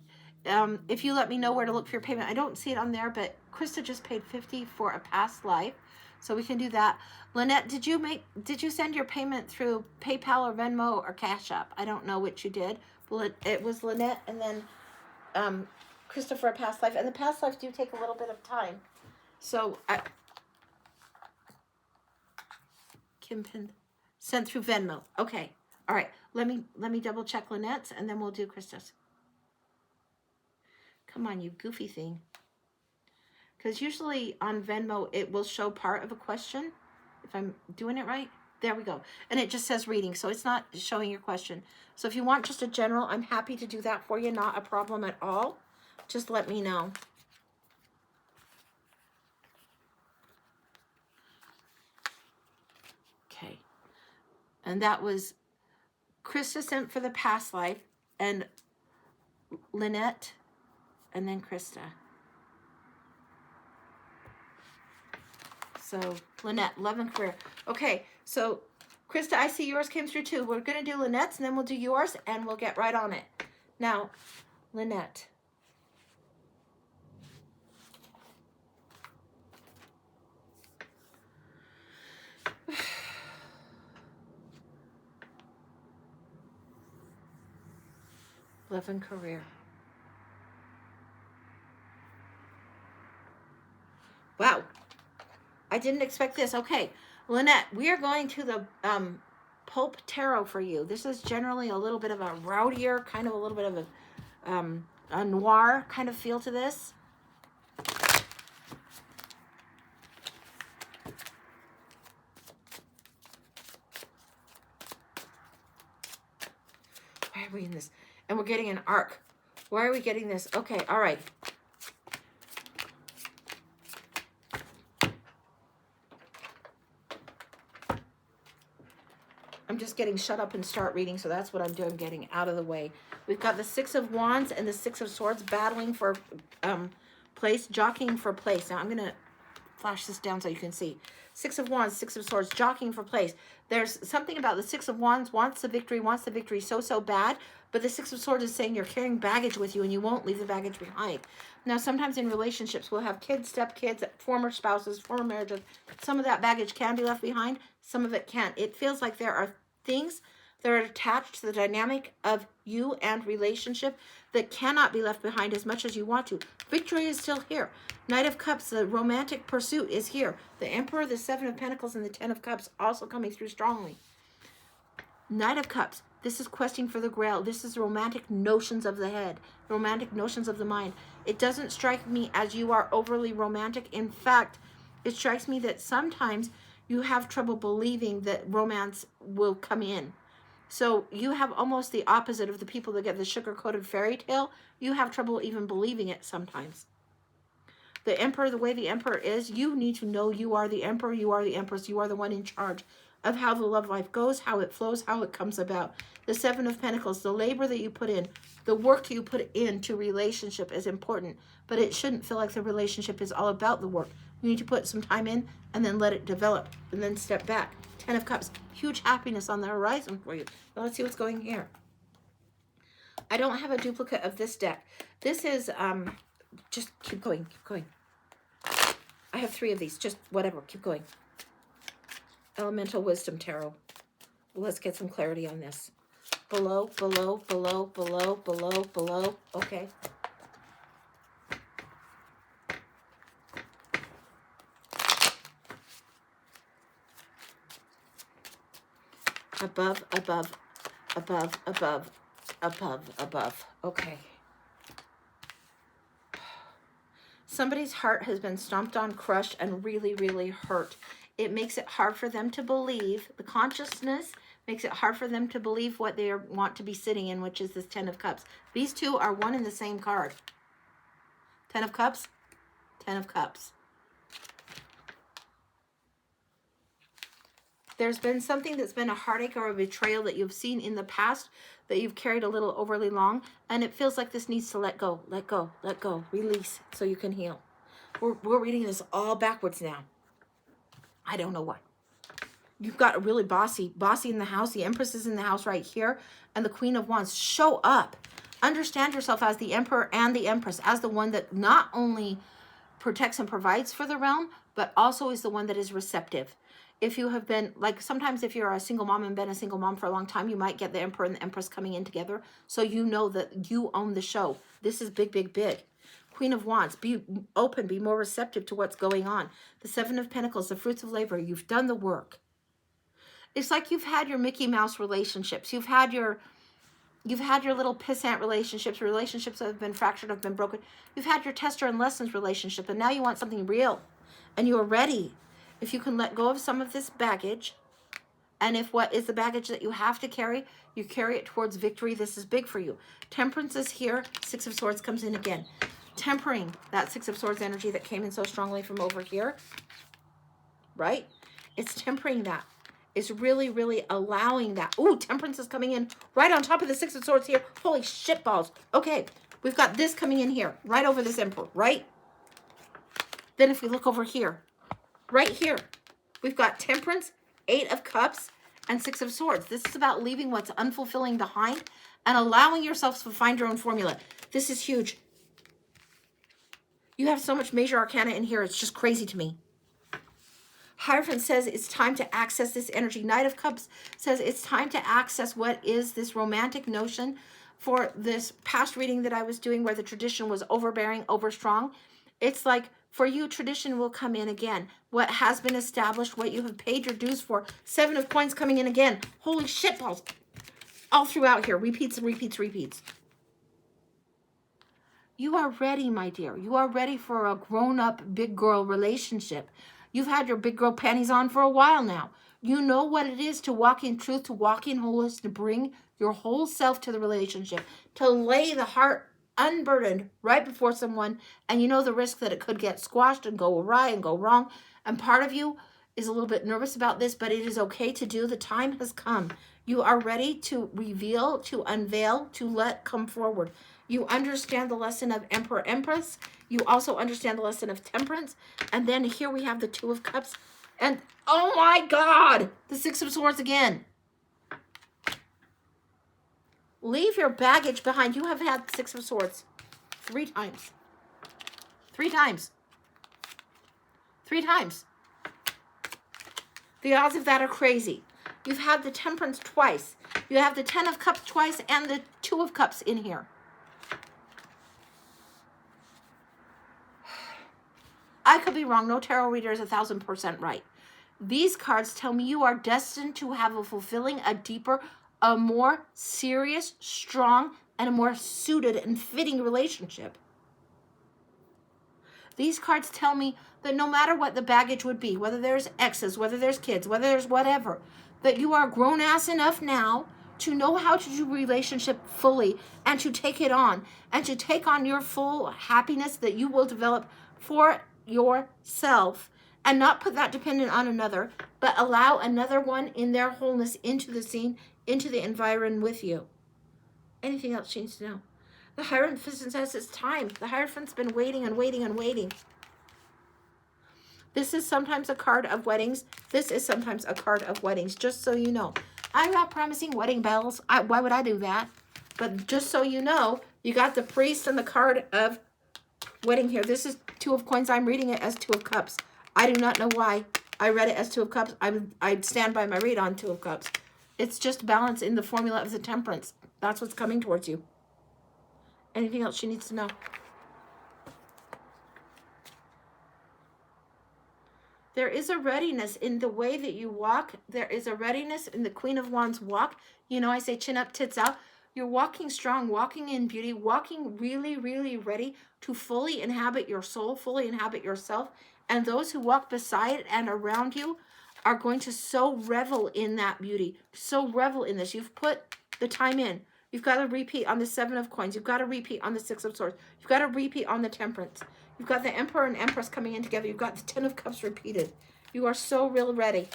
if you let me know where to look for your payment, I don't see it on there, but Krista just paid $50 for a past life, so we can do that. Lynette, did you send your payment through PayPal or Venmo or Cash App? I don't know which you did. It was Lynette and then Krista for a past life, and the past lives do take a little bit of time. So Kim Pin sent through Venmo. Okay, all right. Let me double check Lynette's, and then we'll do Krista's. Come on, you goofy thing. Because usually on Venmo, it will show part of a question. If I'm doing it right. There we go. And it just says reading, so it's not showing your question. So if you want just a general, I'm happy to do that for you. Not a problem at all. Just let me know. Okay. And that was Krista sent for the past life, and Lynette, and then Krista. So Lynette, love and career. Okay, so Krista, I see yours came through too. We're going to do Lynette's, and then we'll do yours, and we'll get right on it. Now, Lynette. Love and career. Wow. I didn't expect this. Okay, Lynette, we are going to the Pulp Tarot for you. This is generally a little bit of a rowdier, kind of a little bit of a noir kind of feel to this. Why are we in this? And we're getting an arc. Why are we getting this? Okay, all right. I'm just getting shut up and start reading, so that's what I'm doing, getting out of the way. We've got the Six of Wands and the Six of Swords battling for place, jockeying for place. Now I'm going to flash this down so you can see. Six of Wands, Six of Swords, jockeying for place. There's something about the Six of Wands wants the victory so bad, but the Six of Swords is saying you're carrying baggage with you and you won't leave the baggage behind. Now, sometimes in relationships, we'll have kids, stepkids, former spouses, former marriages. Some of that baggage can be left behind. Some of it can't. It feels like there are things that are attached to the dynamic of you and relationship that cannot be left behind as much as you want to. Victory is still here. Knight of Cups, the romantic pursuit is here. The Emperor, the Seven of Pentacles, and the Ten of Cups also coming through strongly. Knight of Cups, this is questing for the Grail. This is romantic notions of the head, romantic notions of the mind. It doesn't strike me as you are overly romantic. In fact, it strikes me that sometimes you have trouble believing that romance will come in. So you have almost the opposite of the people that get the sugar-coated fairy tale. You have trouble even believing it sometimes. The Emperor, the way the Emperor is, you need to know you are the Emperor, you are the Empress, you are the one in charge of how the love life goes, how it flows, how it comes about. The Seven of Pentacles, the labor that you put in, the work you put into relationship is important, but it shouldn't feel like the relationship is all about the work. You need to put some time in and then let it develop and then step back. Ten of Cups, huge happiness on the horizon for you. Now let's see what's going here. I don't have a duplicate of this deck. This is, just keep going, keep going. I have 3 of these, just whatever, keep going. Elemental Wisdom Tarot. Let's get some clarity on this. Below, below, below, below, below, below. Okay. above, above, above, above, above, above. Okay. Somebody's heart has been stomped on, crushed, and really, really hurt. It makes it hard for them to believe. The consciousness makes it hard for them to believe what they want to be sitting in, which is this Ten of Cups. These two are one and the same card. Ten of Cups, Ten of Cups. There's been something that's been a heartache or a betrayal that you've seen in the past that you've carried a little overly long, and it feels like this needs to let go, let go, let go, release so you can heal. We're reading this all backwards now. I don't know why. You've got a really bossy in the house. The Empress is in the house right here, and the Queen of Wands. Show up. Understand yourself as the Emperor and the Empress, as the one that not only protects and provides for the realm, but also is the one that is receptive. If you have been, like sometimes if you're a single mom and been a single mom for a long time, you might get the Emperor and the Empress coming in together. So you know that you own the show. This is big, big, big. Queen of Wands, be open, be more receptive to what's going on. The Seven of Pentacles, the fruits of labor, you've done the work. It's like you've had your Mickey Mouse relationships. You've had your little pissant relationships that have been fractured, have been broken. You've had your tester and lessons relationship, and now you want something real. And you are ready. If you can let go of some of this baggage, and if what is the baggage that you have to carry, you carry it towards victory, this is big for you. Temperance is here. Six of Swords comes in again. Tempering that Six of Swords energy that came in so strongly from over here, right? It's tempering that. It's really, really allowing that. Ooh, Temperance is coming in right on top of the Six of Swords here. Holy shit balls. Okay, we've got this coming in here, right over this Emperor, right? Then if we look over here, right here, we've got Temperance, Eight of Cups, and Six of Swords. This is about leaving what's unfulfilling behind and allowing yourself to find your own formula. This is huge. You have so much major arcana in here, it's just crazy to me. Hierophant says it's time to access this energy. Knight of Cups says it's time to access what is this romantic notion for this past reading that I was doing where the tradition was overbearing, overstrong. It's like for you, tradition will come in again. What has been established, what you have paid your dues for. Seven of Coins coming in again. Holy shit balls. All throughout here. Repeats and repeats, repeats. You are ready, my dear. You are ready for a grown-up big girl relationship. You've had your big girl panties on for a while now. You know what it is to walk in truth, to walk in wholeness, to bring your whole self to the relationship, to lay the heart unburdened right before someone, and you know the risk that it could get squashed and go awry and go wrong. And part of you is a little bit nervous about this, but it is okay to do. The time has come. You are ready to reveal, to unveil, to let come forward. You understand the lesson of Emperor, Empress. You also understand the lesson of Temperance. And then here we have the Two of Cups. And oh my God, the Six of Swords again. Leave your baggage behind. You have had Six of Swords 3 times. 3 times. 3 times. The odds of that are crazy. You've had the Temperance twice. You have the Ten of Cups twice and the Two of Cups in here. I could be wrong. No tarot reader is 1,000% right. These cards tell me you are destined to have a fulfilling, a deeper, a more serious, strong, and a more suited and fitting relationship. These cards tell me that no matter what the baggage would be, whether there's exes, whether there's kids, whether there's whatever, that you are grown ass enough now to know how to do relationship fully and to take it on and to take on your full happiness that you will develop for yourself and not put that dependent on another, but allow another one in their wholeness into the scene, into the environment with you. Anything else she needs to know? The Hierophant says it's time. The Hierophant's been waiting and waiting and waiting. This is sometimes a card of weddings. This is sometimes a card of weddings, just so you know. I'm not promising wedding bells. Why would I do that? But just so you know, you got the priest and the card of wedding here. This is Two of Coins. I'm reading it as Two of Cups. I do not know why I read it as Two of Cups. I'd stand by my read on Two of Cups. It's just balance in the formula of the Temperance. That's what's coming towards you. Anything else she needs to know? There is a readiness in the way that you walk. There is a readiness in the Queen of Wands walk. You know, I say chin up, tits out. You're walking strong, walking in beauty, walking really, really ready to fully inhabit your soul, fully inhabit yourself. And those who walk beside and around you are going to so revel in that beauty, so revel in this. You've put the time in. You've got to repeat on the 7 of Coins. You've got to repeat on the 6 of Swords. You've got to repeat on the Temperance. You've got the Emperor and Empress coming in together. You've got the 10 of Cups repeated. You are so real ready.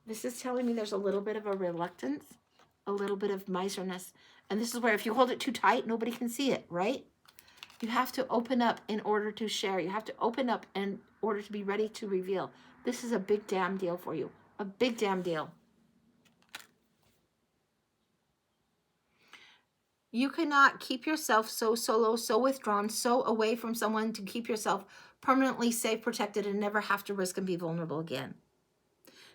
This is telling me there's a little bit of a reluctance, a little bit of miserness. And this is where if you hold it too tight, nobody can see it, right? You have to open up in order to share. You have to open up in order to be ready to reveal. This is a big damn deal for you. A big damn deal. You cannot keep yourself so solo, so withdrawn, so away from someone to keep yourself permanently safe, protected, and never have to risk and be vulnerable again.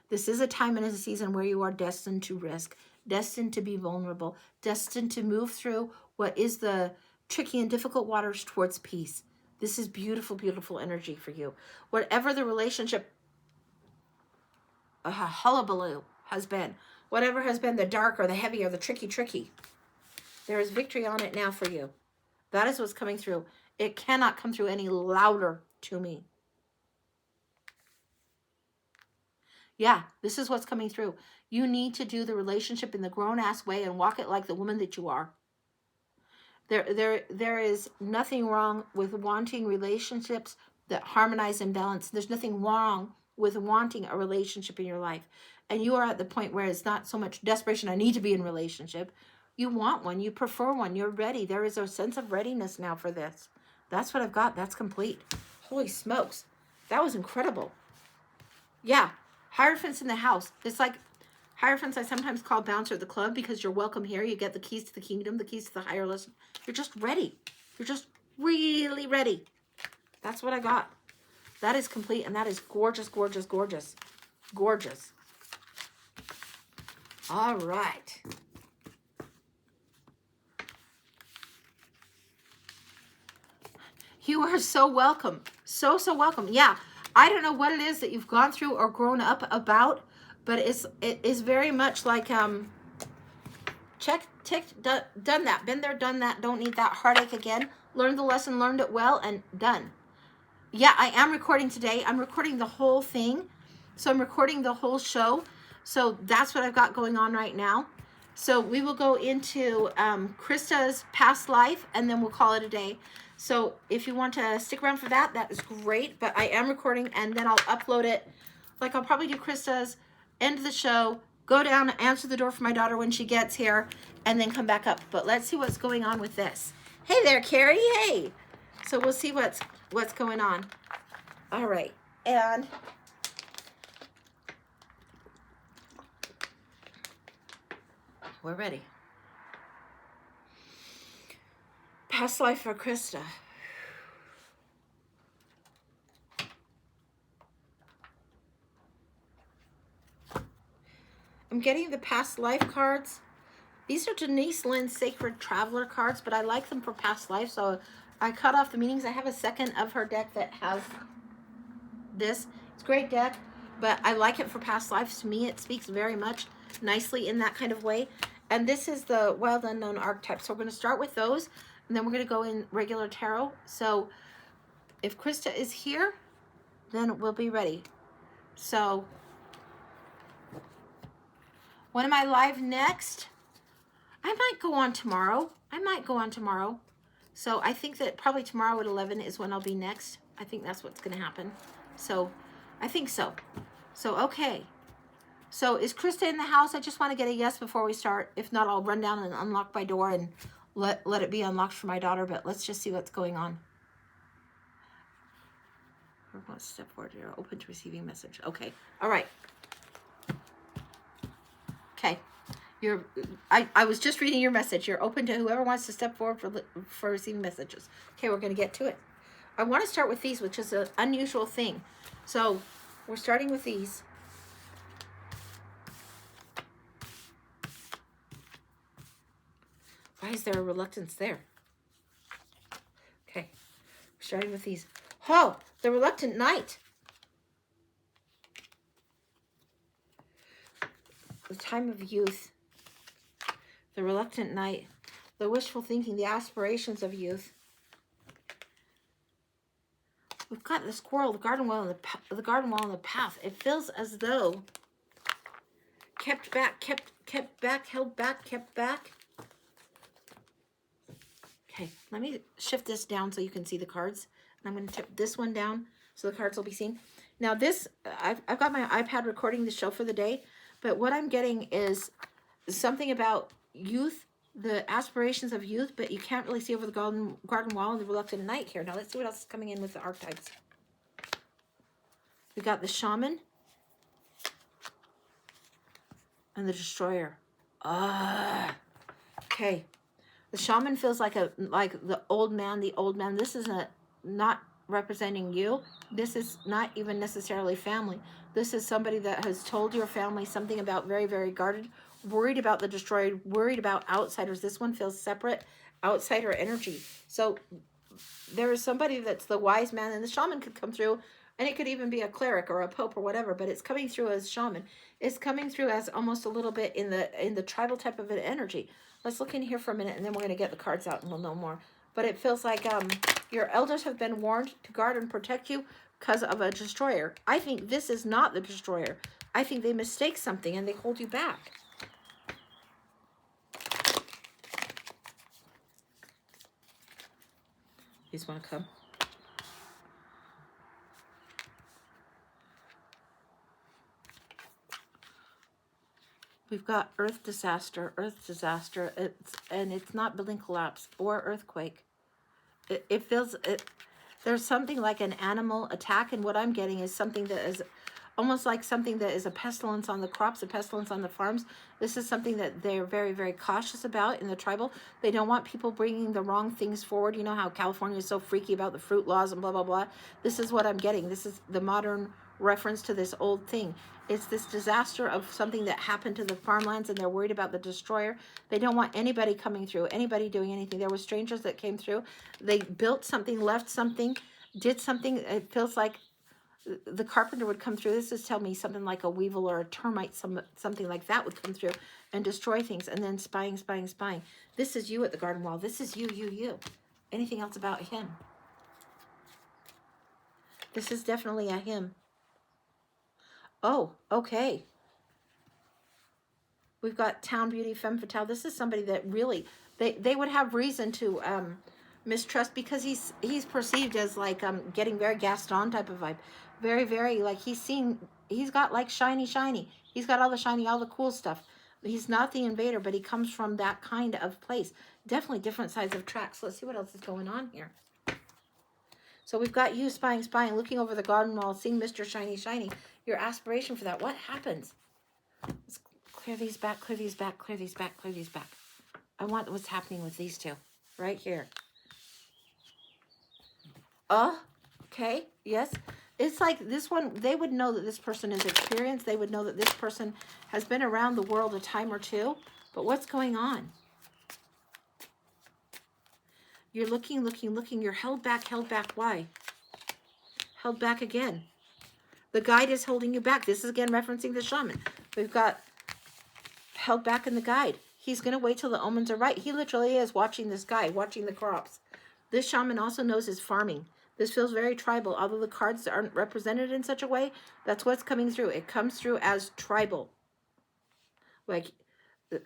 This is a time and a season where you are destined to risk, destined to be vulnerable, destined to move through what is the tricky and difficult waters towards peace. This is beautiful, beautiful energy for you. Whatever the relationship hullabaloo has been, whatever has been the dark or the heavy or the tricky, there is victory on it now for you. That is what's coming through. It cannot come through any louder to me. Yeah, this is what's coming through. You need to do the relationship in the grown-ass way and walk it like the woman that you are. There is nothing wrong with wanting relationships that harmonize and balance. There's nothing wrong with wanting a relationship in your life. And you are at the point where it's not so much desperation, I need to be in a relationship. You want one, you prefer one, you're ready. There is a sense of readiness now for this. That's what I've got. That's complete. Holy smokes. That was incredible. Yeah. Hierophants in the house. It's like Hierophants I sometimes call bouncer at the club because you're welcome here. You get the keys to the kingdom, the keys to the higher lesson. You're just ready. You're just really ready. That's what I got. That is complete, and that is gorgeous, gorgeous, gorgeous. Gorgeous. All right. You are so welcome. So welcome. Yeah. I don't know what it is that you've gone through or grown up about, but it is very much like check, ticked, done that, been there, done that, don't need that heartache again. Learned the lesson, learned it well, and done. Yeah, I am recording today. I'm recording the whole thing. So I'm recording the whole show. So that's what I've got going on right now. So we will go into Krista's past life, and then we'll call it a day. So if you want to stick around for that, that is great. But I am recording, and then I'll upload it. Like I'll probably do Krista's, end the show, go down, answer the door for my daughter when she gets here, and then come back up. But let's see what's going on with this. Hey there, Carrie. Hey. So we'll see what's going on. All right. And we're ready. Past life for Krista. I'm getting the past life cards. These are Denise Lynn's Sacred Traveler cards, but I like them for past life, so I cut off the meanings. I have a second of her deck that has this. It's a great deck, but I like it for past lives. To me, it speaks very much nicely in that kind of way. And this is the Wild Unknown archetype. So we're going to start with those, and then we're going to go in regular tarot. So if Krista is here, then we'll be ready. So when am I live next? I might go on tomorrow. So I think that probably tomorrow at 11 is when I'll be next. I think that's what's going to happen. So I think so. So, okay. So is Krista in the house? I just want to get a yes before we start. If not, I'll run down and unlock my door and let it be unlocked for my daughter. But let's just see what's going on. Step forward. You're open to receiving message. Okay. All right. Okay. I was just reading your message. You're open to whoever wants to step forward for receiving messages. Okay, we're going to get to it. I want to start with these, which is an unusual thing. So we're starting with these. Why is there a reluctance there? Okay. Starting with these. Oh, the reluctant knight. The time of youth. The reluctant knight. The wishful thinking, the aspirations of youth. We've got the squirrel, the garden wall, and the garden wall, and the path. It feels as though kept back, held back, kept back. Okay, let me shift this down so you can see the cards. And I'm going to tip this one down so the cards will be seen. Now this, I've got my iPad recording the show for the day, but what I'm getting is something about youth, the aspirations of youth, but you can't really see over the garden wall and the reluctant knight here. Now let's see what else is coming in with the archetypes. We got the shaman and the destroyer. Okay. The shaman feels like the old man, This is not representing you. This is not even necessarily family. This is somebody that has told your family something about very, very guarded, worried about the destroyer, worried about outsiders. This one feels separate, outsider energy. So there is somebody that's the wise man, and the shaman could come through, and it could even be a cleric or a pope or whatever, but it's coming through as shaman. It's coming through as almost a little bit in the tribal type of an energy. Let's look in here for a minute, and then we're going to get the cards out, and we'll know more. But it feels like your elders have been warned to guard and protect you because of a destroyer. I think this is not the destroyer. I think they mistake something, and they hold you back. These want to come. We've got earth disaster, it's not building collapse or earthquake. It feels, there's something like an animal attack, and what I'm getting is something that is almost like something that is a pestilence on the crops, a pestilence on the farms. This is something that they're very, very cautious about in the tribal. They don't want people bringing the wrong things forward. You know how California is so freaky about the fruit laws and blah, blah, blah. This is what I'm getting. This is the modern reference to this old thing. It's this disaster of something that happened to the farmlands, and they're worried about the destroyer. They don't want anybody coming through, anybody doing anything. There were strangers that came through. They built something, left something, did something. It feels like the carpenter would come through. This is telling me something like a weevil or a termite, something like that would come through and destroy things, and then spying. This is you at the garden wall. This is you. Anything else about him? This is definitely a him. Oh, okay. We've got town beauty, femme fatale. This is somebody that really, they would have reason to mistrust, because he's perceived as like getting very Gaston type of vibe. Very, very, like he's got like shiny. He's got all the shiny, all the cool stuff. He's not the invader, but he comes from that kind of place. Definitely different sides of tracks. Let's see what else is going on here. So we've got you spying, looking over the garden wall, seeing Mr. Shiny. Your aspiration for that. What happens? Let's clear these back. I want what's happening with these two right here. Okay, yes. It's like this one, they would know that this person is experienced. They would know that this person has been around the world a time or two. But what's going on? You're looking. You're held back. Why? Held back again. The guide is holding you back. This is again referencing the shaman. We've got held back in the guide. He's going to wait till the omens are right. He literally is watching this guy, watching the crops. This shaman also knows his farming. This feels very tribal. Although the cards aren't represented in such a way, that's what's coming through. It comes through as tribal. Like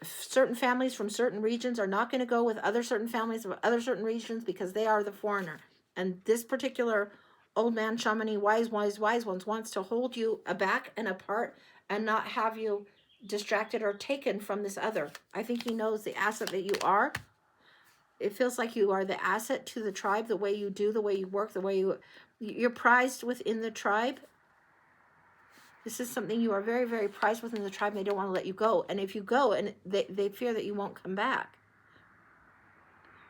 certain families from certain regions are not going to go with other certain families of other certain regions because they are the foreigner. And this particular old man, shamani, wise ones wants to hold you aback and apart and not have you distracted or taken from this other. I think he knows the asset that you are. It feels like you are the asset to the tribe, the way you do, the way you work, the way you're prized within the tribe. This is something you are very, very prized within the tribe, and they don't want to let you go. And if you go, and they fear that you won't come back.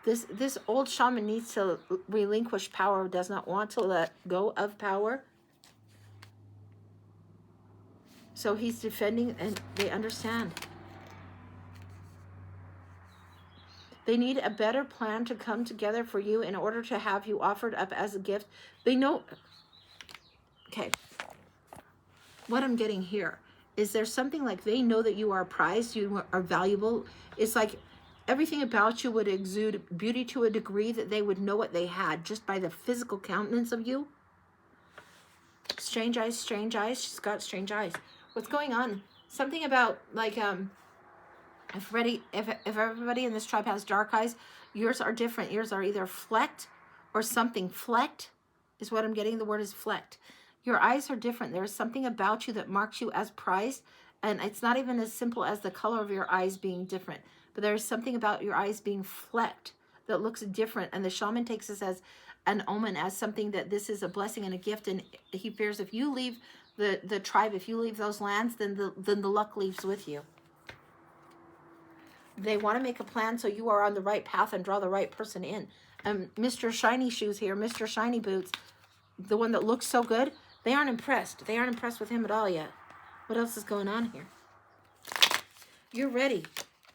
This old shaman needs to relinquish power, does not want to let go of power. So he's defending, and they understand. They need a better plan to come together for you in order to have you offered up as a gift. They know, okay, what I'm getting here is there's something like they know that you are prized, you are valuable. It's like everything about you would exude beauty to a degree that they would know what they had just by the physical countenance of you. Strange eyes, strange eyes. She's got strange eyes. What's going on? Something about like if everybody in this tribe has dark eyes, yours are different. Yours are either flecked or something. Flecked is what I'm getting. The word is flecked. Your eyes are different. There's something about you that marks you as prized, and it's not even as simple as the color of your eyes being different, but there's something about your eyes being flecked that looks different, and the shaman takes this as an omen, as something that this is a blessing and a gift, and he fears if you leave the tribe, if you leave those lands, then the luck leaves with you. They want to make a plan so you are on the right path and draw the right person in. Mr. Shiny Shoes here, Mr. Shiny Boots, the one that looks so good, they aren't impressed. They aren't impressed with him at all yet. What else is going on here? You're ready.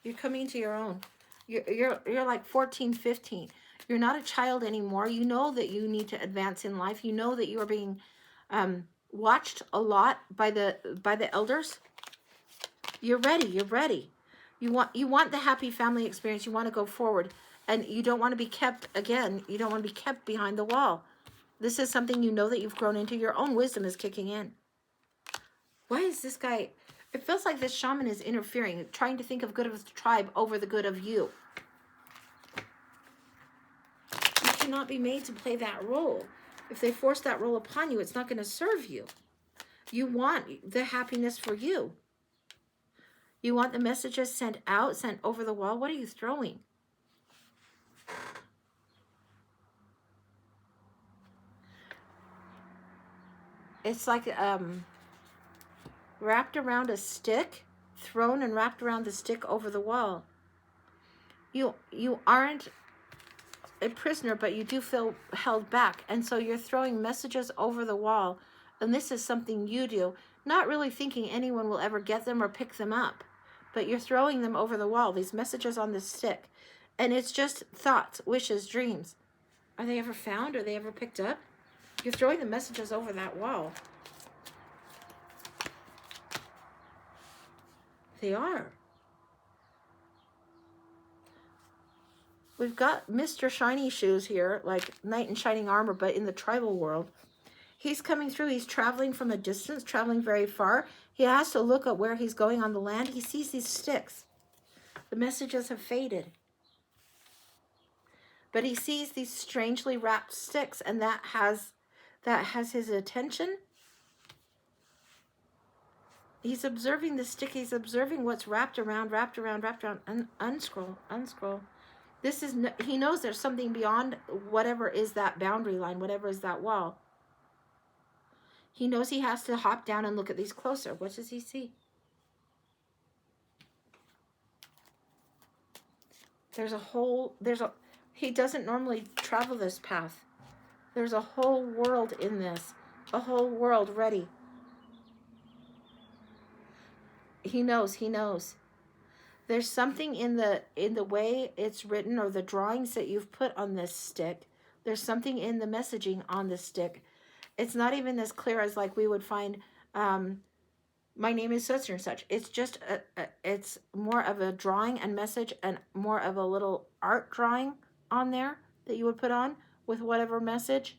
You're coming to your own. You're like 14, 15. You're not a child anymore. You know that you need to advance in life. You know that you are being watched a lot by the elders. You're ready. You're ready. You want the happy family experience. You want to go forward, and you don't want to be kept again. You don't want to be kept behind the wall. This is something you know that you've grown into. Your own wisdom is kicking in. Why is this guy? It feels like this shaman is interfering, trying to think of good of the tribe over the good of you. You cannot be made to play that role. If they force that role upon you, it's not going to serve you. You want the happiness for you. You want the messages sent out, sent over the wall. What are you throwing? It's like wrapped around a stick, thrown and wrapped around the stick over the wall. You aren't a prisoner, but you do feel held back. And so you're throwing messages over the wall. And this is something you do, not really thinking anyone will ever get them or pick them up. But you're throwing them over the wall, these messages on this stick. And it's just thoughts, wishes, dreams. Are they ever found? Are they ever picked up? You're throwing the messages over that wall. They are. We've got Mr. Shiny Shoes here, like knight in shining armor, but in the tribal world. He's coming through. He's traveling from a distance, traveling very far. He has to look at where he's going on the land. He sees these sticks. The messages have faded. But he sees these strangely wrapped sticks, and that has his attention. He's observing the stick. He's observing what's wrapped around, unscroll. This is, he knows there's something beyond whatever is that boundary line, whatever is that wall. He knows he has to hop down and look at these closer. What does he see? He doesn't normally travel this path. There's a whole world in this, a whole world ready. He knows. There's something in the way it's written or the drawings that you've put on this stick. There's something in the messaging on this stick. It's not even as clear as like we would find, my name is such and such. It's just, it's more of a drawing and message and more of a little art drawing on there that you would put on with whatever message.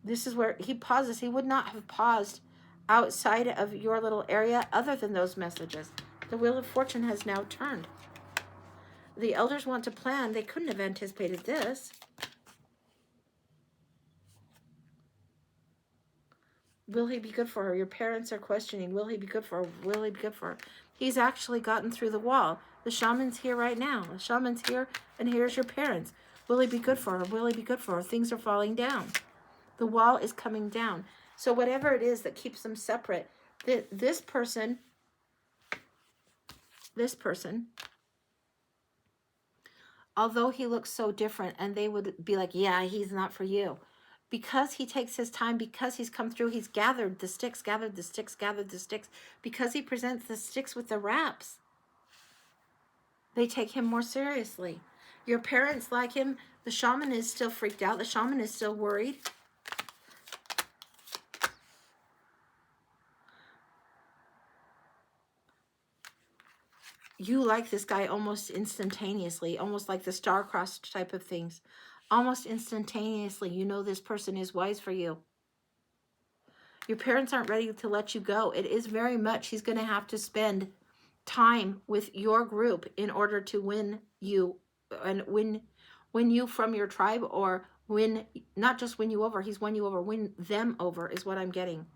This is where he pauses. He would not have paused outside of your little area other than those messages. The Wheel of Fortune has now turned. The elders want to plan. They couldn't have anticipated this. Will he be good for her? Your parents are questioning. Will he be good for her? Will he be good for her? He's actually gotten through the wall. The shaman's here right now. The shaman's here, and here's your parents. Will he be good for her? Will he be good for her? Things are falling down. The wall is coming down. So whatever it is that keeps them separate, this person, although he looks so different, and they would be like, yeah, he's not for you. Because he takes his time, because he's come through, he's gathered the sticks, because he presents the sticks with the wraps. They take him more seriously. Your parents like him. The shaman is still freaked out. The shaman is still worried. You like this guy almost instantaneously, almost like the star-crossed type of things. Almost instantaneously, you know this person is wise for you. Your parents aren't ready to let you go. It is very much, he's going to have to spend time with your group in order to win you and win you from your tribe, or win, not just win you over, he's won you over, win them over is what I'm getting.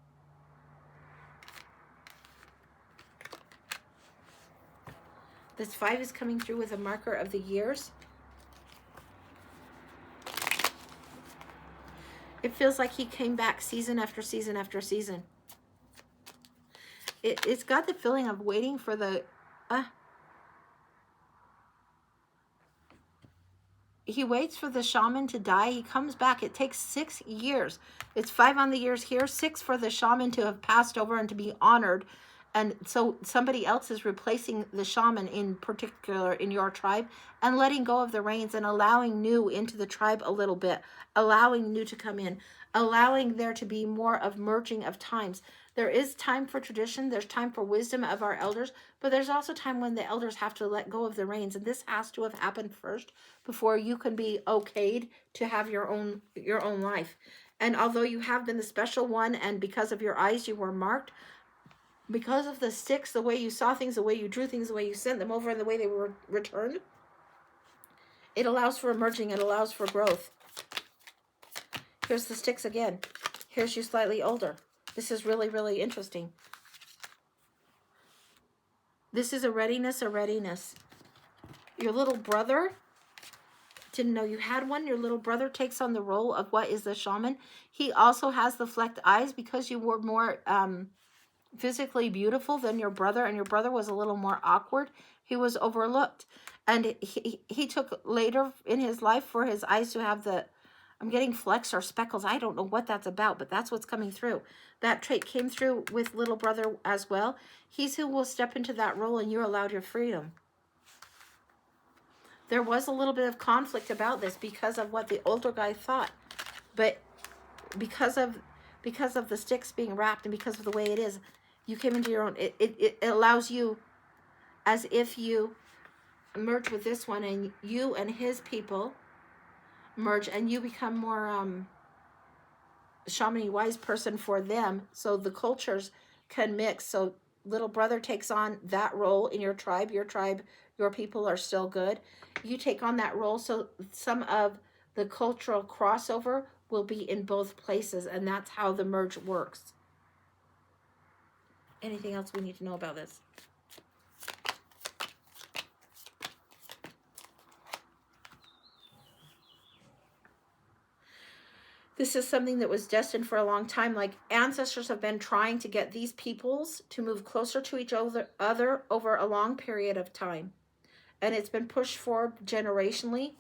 This 5 is coming through with a marker of the years. It feels like he came back season after season after season. It's got the feeling of waiting for the... he waits for the shaman to die. He comes back. It takes 6 years. It's 5 on the years here, 6 for the shaman to have passed over and to be honored. And so somebody else is replacing the shaman, in particular in your tribe, and letting go of the reins and allowing new into the tribe a little bit, allowing new to come in, allowing there to be more of merging of times. There is time for tradition. There's time for wisdom of our elders, but there's also time when the elders have to let go of the reins. And this has to have happened first before you can be okayed to have your own life. And although you have been the special one, and because of your eyes you were marked, because of the sticks, the way you saw things, the way you drew things, the way you sent them over, and the way they were returned, it allows for emerging, it allows for growth. Here's the sticks again. Here's you slightly older. This is really, really interesting. This is a readiness, a readiness. Your little brother, didn't know you had one. Your little brother takes on the role of what is the shaman. He also has the flecked eyes because you were more... physically beautiful than your brother, and your brother was a little more awkward. He was overlooked, and he took later in his life for his eyes to have the, I'm getting flecks or speckles. I don't know what that's about, but that's what's coming through. That trait came through with little brother as well. He's who will step into that role, and you're allowed your freedom. There was a little bit of conflict about this because of what the older guy thought, but because of the sticks being wrapped and because of the way it is, you came into your own. It allows you, as if you merge with this one, and you and his people merge, and you become more shamany wise person for them, so the cultures can mix. So little brother takes on that role in your tribe. Your people are still good. You take on that role, so some of the cultural crossover will be in both places, and that's how the merge works. Anything else we need to know about this? This is something that was destined for a long time. Like, ancestors have been trying to get these peoples to move closer to each other over a long period of time. And it's been pushed forward generationally,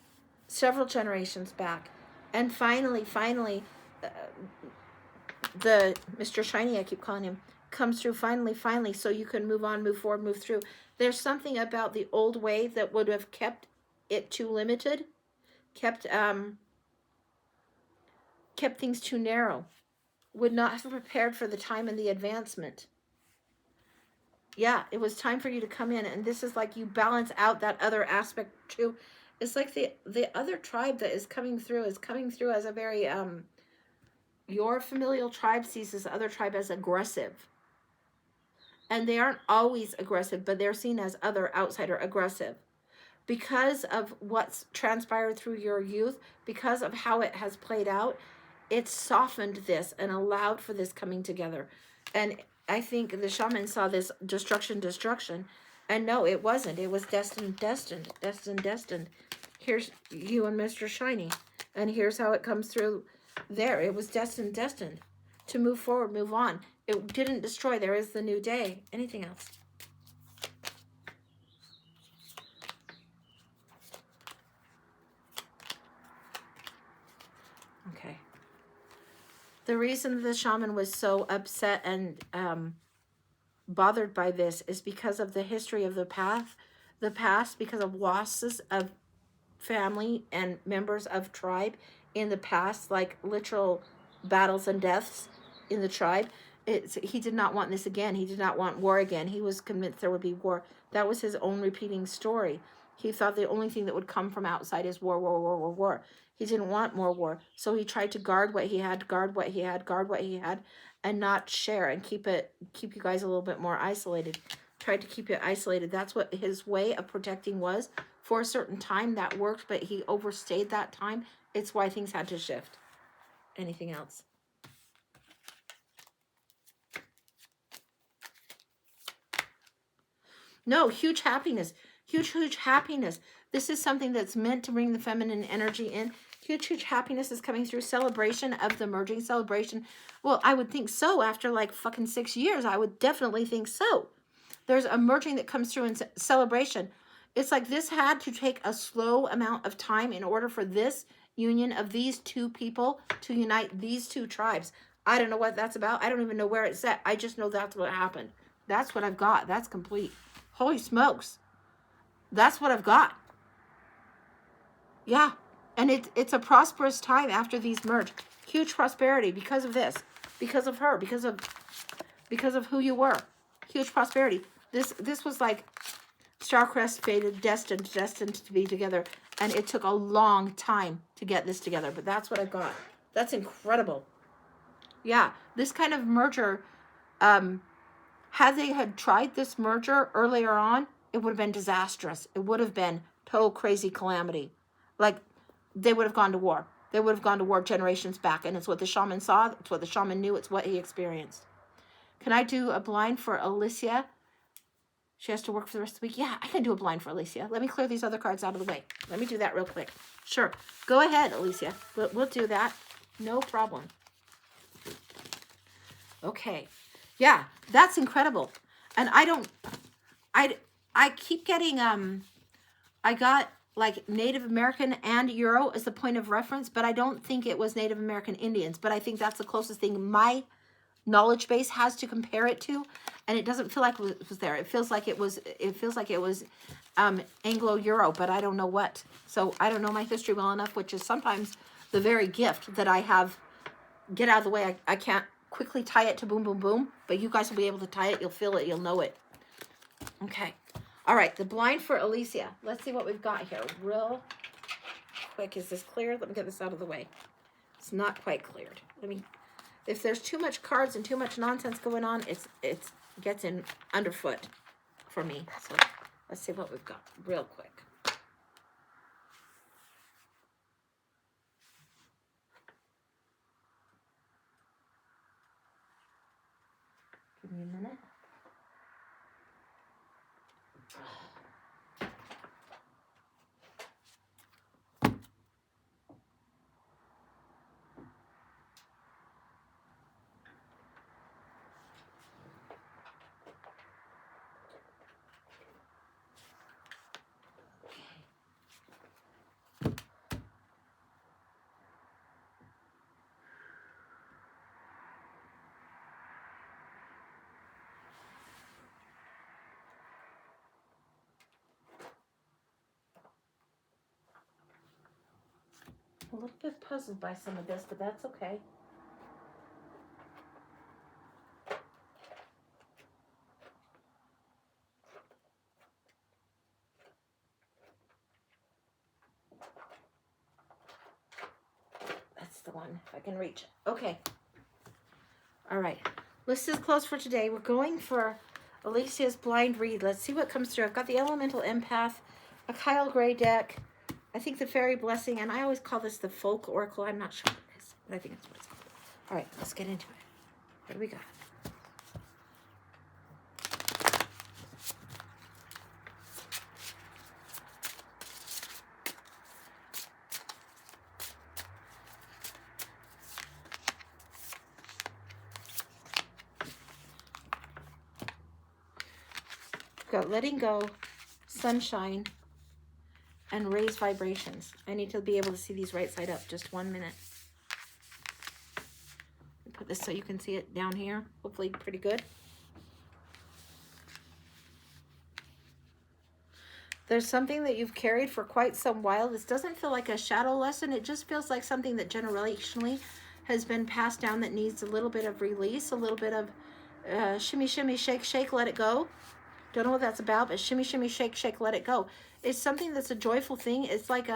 several generations back. And finally, the Mr. Shiny, I keep calling him, comes through finally, so you can move on, move forward, move through. There's something about the old way that would have kept it too limited, kept things too narrow, would not have prepared for the time and the advancement. Yeah, it was time for you to come in, and this is like you balance out that other aspect too. It's like the other tribe that is coming through as a very your familial tribe sees this other tribe as aggressive. And they aren't always aggressive, but they're seen as other outsider aggressive. Because of what's transpired through your youth, because of how it has played out, it softened this and allowed for this coming together. And I think the shaman saw this destruction. And no, it wasn't. It was destined. Here's you and Mr. Shiny. And here's how it comes through there. It was destined to move forward, move on. It didn't destroy. There is the new day. Anything else? Okay. The reason the shaman was so upset and bothered by this is because of the history of the path the past because of losses of family and members of tribe in the past, like literal battles and deaths in the tribe. He did not want this again. He did not want war again. He was convinced there would be war. That was his own repeating story. He thought the only thing that would come from outside is war, war, war, war, war. He didn't want more war. So he tried to guard what he had, guard what he had, guard what he had, and not share and keep you guys a little bit more isolated. Tried to keep you isolated. That's what his way of protecting was. For a certain time that worked, but he overstayed that time. It's why things had to shift. Anything else? No, huge happiness. Huge, huge happiness. This is something that's meant to bring the feminine energy in. Huge, huge happiness is coming through. Celebration of the merging. Celebration. Well, I would think so. After like fucking 6 years, I would definitely think so. There's a merging that comes through in celebration. It's like this had to take a slow amount of time in order for this union of these two people to unite these two tribes. I don't know what that's about. I don't even know where it's at. I just know that's what happened. That's what I've got. That's complete. Holy smokes. That's what I've got. Yeah. And it's a prosperous time after these merge. Huge prosperity because of this. Because of her. Because of who you were. Huge prosperity. This was like Starcrest fated, destined to be together. And it took a long time to get this together. But that's what I got. That's incredible. Yeah. This kind of merger, had they had tried this merger earlier on, it would have been disastrous. It would have been total crazy calamity. Like, they would have gone to war. They would have gone to war generations back. And it's what the shaman saw. It's what the shaman knew. It's what he experienced. Can I do a blind for Alicia? She has to work for the rest of the week. Yeah, I can do a blind for Alicia. Let me clear these other cards out of the way. Let me do that real quick. Sure. Go ahead, Alicia. We'll do that. No problem. Okay. Yeah, that's incredible. And I keep getting, I got like Native American and Euro as the point of reference, but I don't think it was Native American Indians, but I think that's the closest thing my knowledge base has to compare it to, and it doesn't feel like it was there. It feels like it was Anglo-Euro, but I don't know what. So I don't know my history well enough, which is sometimes the very gift that I have. Get out of the way. I can't quickly tie it to boom, boom, boom, but you guys will be able to tie it. You'll feel it. You'll know it. Okay. All right. The blind for Alicia. Let's see what we've got here. Real quick. Is this clear? Let me get this out of the way. It's not quite cleared. If there's too much cards and too much nonsense going on, it gets in underfoot for me. So let's see what we've got real quick. Give me a minute. A little bit puzzled by some of this, but that's okay. That's the one, if I can reach it. Okay. All right. List is closed for today. We're going for Alicia's blind read. Let's see what comes through. I've got the Elemental Empath, a Kyle Gray deck, I think the Fairy Blessing, and I always call this the Folk Oracle. I'm not sure what it is, but I think that's what it's called. All right, let's get into it. What do we got? We've got Letting Go, Sunshine, and Raise Vibrations. I need to be able to see these right side up. Just 1 minute. Put this so you can see it down here. Hopefully pretty good. There's something that you've carried for quite some while. This doesn't feel like a shadow lesson. It just feels like something that generationally has been passed down that needs a little bit of release, a little bit of shimmy, shimmy, shake, shake, let it go. Don't know what that's about, but shimmy, shimmy, shake, shake, let it go. It's something that's a joyful thing. It's like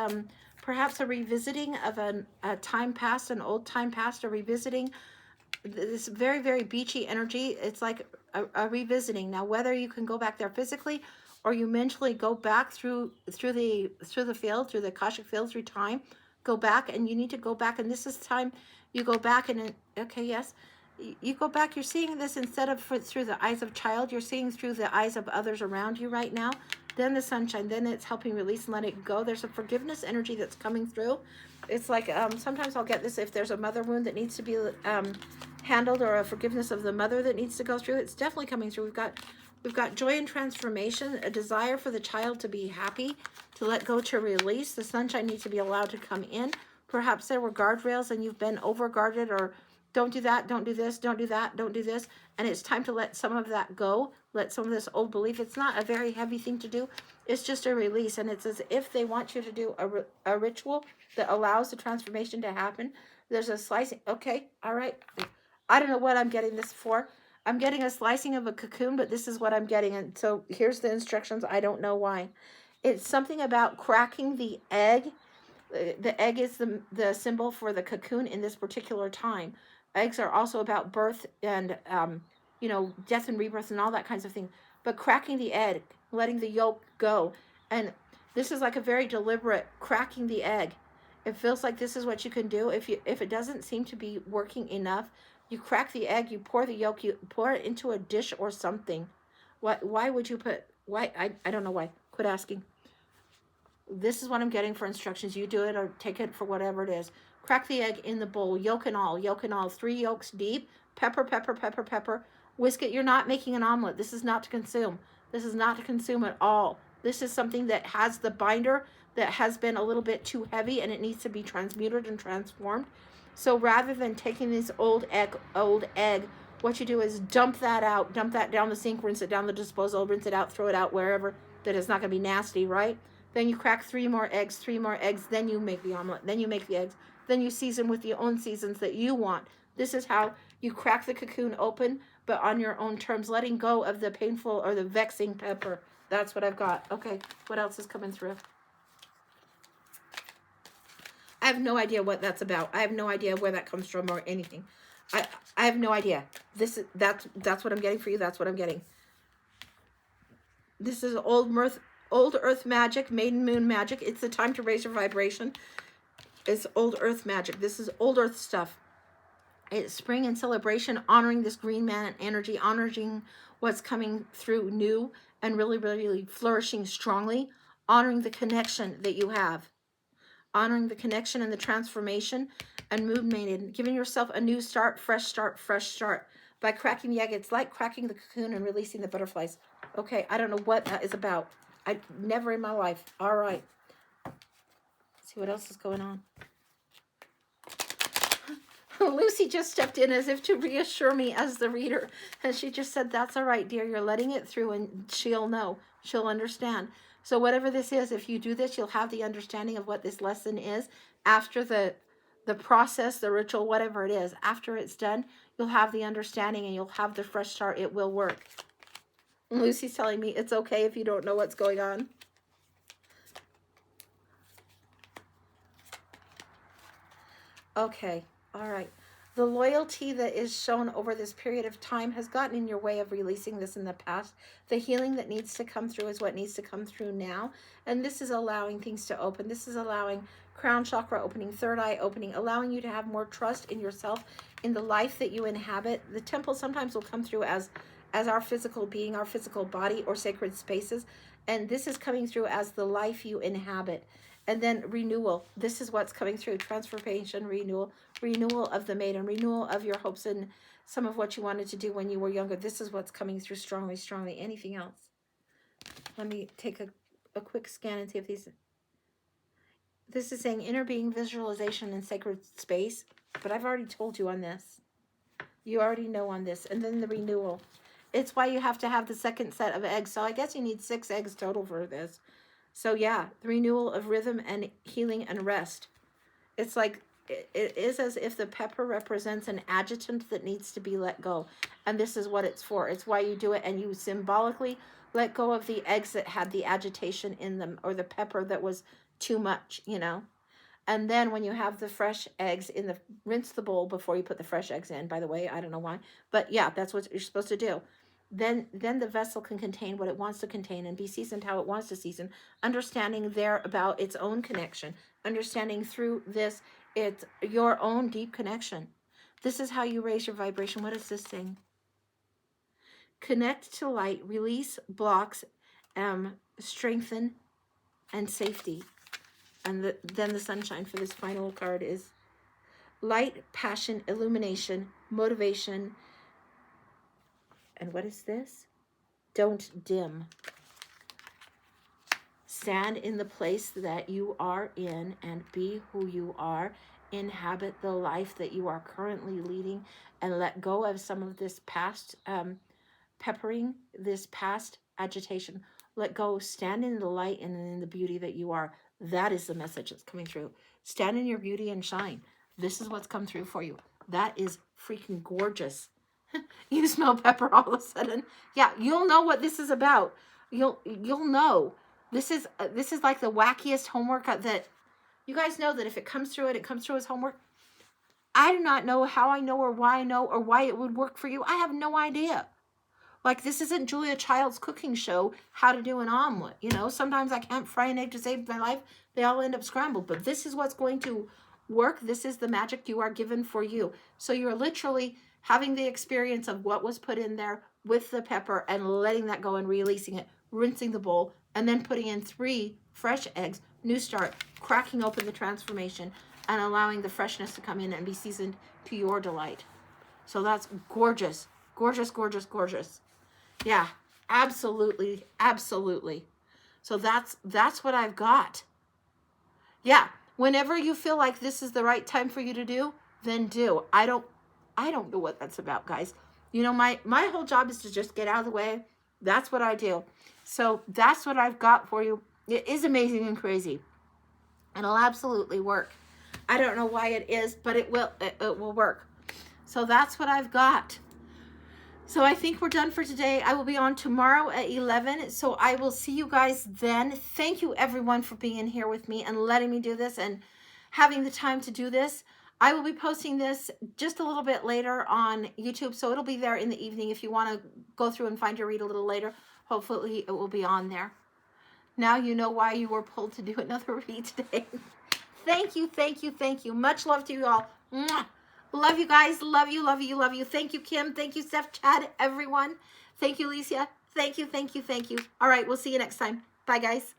perhaps a revisiting of a time past, an old time past, a revisiting this very, very beachy energy. It's like a revisiting. Now, whether you can go back there physically or you mentally go back through the field, through the Akashic field, through time, go back, and you need to go back, and this is time you go back and, okay, yes, you go back, you're seeing this instead of through the eyes of child, you're seeing through the eyes of others around you right now. Then the sunshine, then it's helping release and let it go. There's a forgiveness energy that's coming through. It's like sometimes I'll get this if there's a mother wound that needs to be handled, or a forgiveness of the mother that needs to go through. It's definitely coming through. We've got joy and transformation, a desire for the child to be happy, to let go, to release. The sunshine needs to be allowed to come in. Perhaps there were guardrails and you've been over guarded, or don't do that, don't do this, don't do that, don't do this. And it's time to let some of that go, let some of this old belief. It's not a very heavy thing to do. It's just a release. And it's as if they want you to do a ritual that allows the transformation to happen. There's a slicing. Okay, all right. I don't know what I'm getting this for. I'm getting a slicing of a cocoon, but this is what I'm getting. And so here's the instructions. I don't know why. It's something about cracking the egg. The egg is the symbol for the cocoon in this particular time. Eggs are also about birth and, death and rebirth and all that kinds of thing. But cracking the egg, letting the yolk go. And this is like a very deliberate cracking the egg. It feels like this is what you can do. If it doesn't seem to be working enough, you crack the egg, you pour the yolk, you pour it into a dish or something. Why would you put, why? I don't know why. Quit asking. This is what I'm getting for instructions. You do it or take it for whatever it is. Crack the egg in the bowl, yolk and all, 3 yolks deep, pepper, pepper, pepper, pepper. Whisk it. You're not making an omelet. This is not to consume. This is not to consume at all. This is something that has the binder that has been a little bit too heavy and it needs to be transmuted and transformed. So rather than taking this old egg, what you do is dump that out, dump that down the sink, rinse it down the disposal, rinse it out, throw it out wherever, that is not going to be nasty, right? Then you crack 3 more eggs, then you make the omelet, then you make the eggs, then you season with your own seasons that you want. This is how you crack the cocoon open, but on your own terms, letting go of the painful or the vexing pepper. That's what I've got. Okay, what else is coming through? I have no idea what that's about. I have no idea where that comes from or anything. I have no idea. That's what I'm getting for you. That's what I'm getting. This is old earth magic, maiden moon magic. It's the time to raise your vibration. It's old earth magic. This is old earth stuff. It's spring and celebration, honoring this green man energy, honoring what's coming through new and really, really, really flourishing strongly, honoring the connection that you have, honoring the connection and the transformation and movement, and giving yourself a new start, fresh start by cracking the egg. It's like cracking the cocoon and releasing the butterflies. Okay, I don't know what that is about. I never in my life. All right. Let's see what else is going on. Lucy just stepped in as if to reassure me as the reader. And she just said, that's all right, dear. You're letting it through and she'll know. She'll understand. So whatever this is, if you do this, you'll have the understanding of what this lesson is. After the process, the ritual, whatever it is, after it's done, you'll have the understanding and you'll have the fresh start. It will work. Lucy's telling me it's okay if you don't know what's going on. Okay. All right. The loyalty that is shown over this period of time has gotten in your way of releasing this in the past. The healing that needs to come through is what needs to come through now. And this is allowing things to open. This is allowing crown chakra opening, third eye opening, allowing you to have more trust in yourself, in the life that you inhabit. The temple sometimes will come through as our physical being, our physical body, or sacred spaces. And this is coming through as the life you inhabit. And then renewal. This is what's coming through. Transformation, renewal of the maiden, renewal of your hopes and some of what you wanted to do when you were younger. This is what's coming through strongly. Anything else? Let me take a quick scan and see if these... This is saying inner being, visualization, and sacred space. But I've already told you on this. You already know on this. And then the renewal. It's why you have to have the second set of eggs. So I guess you need 6 eggs total for this. So yeah, the renewal of rhythm and healing and rest. It's like it is as if the pepper represents an adjutant that needs to be let go. And this is what it's for. It's why you do it, and you symbolically let go of the eggs that had the agitation in them, or the pepper that was too much, you know. And then when you have the fresh eggs in the, rinse the bowl before you put the fresh eggs in, by the way. I don't know why, but yeah, that's what you're supposed to do. Then the vessel can contain what it wants to contain and be seasoned how it wants to season, understanding there about its own connection, understanding through this it's your own deep connection. This is how you raise your vibration. What is this thing? Connect to light, release blocks, strengthen, and safety. And then the sunshine for this final card is light, passion, illumination, motivation. And what is this? Don't dim. Stand in the place that you are in and be who you are. Inhabit the life that you are currently leading, and let go of some of this past peppering, this past agitation. Let go. Stand in the light and in the beauty that you are. That is the message that's coming through. Stand in your beauty and shine. This is what's come through for you. That is freaking gorgeous. You smell pepper all of a sudden. Yeah, you'll know what this is about. You'll know. This is like the wackiest homework that you guys know that if it comes through it comes through as homework. I do not know how I know or why I know or why it would work for you. I have no idea. Like, this isn't Julia Child's cooking show, how to do an omelet. You know, sometimes I can't fry an egg to save my life. They all end up scrambled. But this is what's going to work. This is the magic you are given for you. So you're literally having the experience of what was put in there with the pepper and letting that go and releasing it, rinsing the bowl, and then putting in 3 fresh eggs, new start, cracking open the transformation, and allowing the freshness to come in and be seasoned to your delight. So that's gorgeous. Gorgeous, gorgeous, gorgeous. Yeah, absolutely, absolutely. So that's what I've got. Yeah, whenever you feel like this is the right time for you to do, then do. I don't know what that's about, guys. You know, my whole job is to just get out of the way. That's what I do. So that's what I've got for you. It is amazing and crazy. And it'll absolutely work. I don't know why it is, but it will work. So that's what I've got. So I think we're done for today. I will be on tomorrow at 11. So I will see you guys then. Thank you everyone for being here with me and letting me do this and having the time to do this. I will be posting this just a little bit later on YouTube. So it'll be there in the evening if you want to go through and find your read a little later. Hopefully it will be on there. Now you know why you were pulled to do another read today. Thank you, thank you, thank you. Much love to you all. Mwah. Love you guys. Love you, love you, love you. Thank you, Kim. Thank you, Steph, Chad, everyone. Thank you, Alicia. Thank you, thank you, thank you. All right, we'll see you next time. Bye, guys.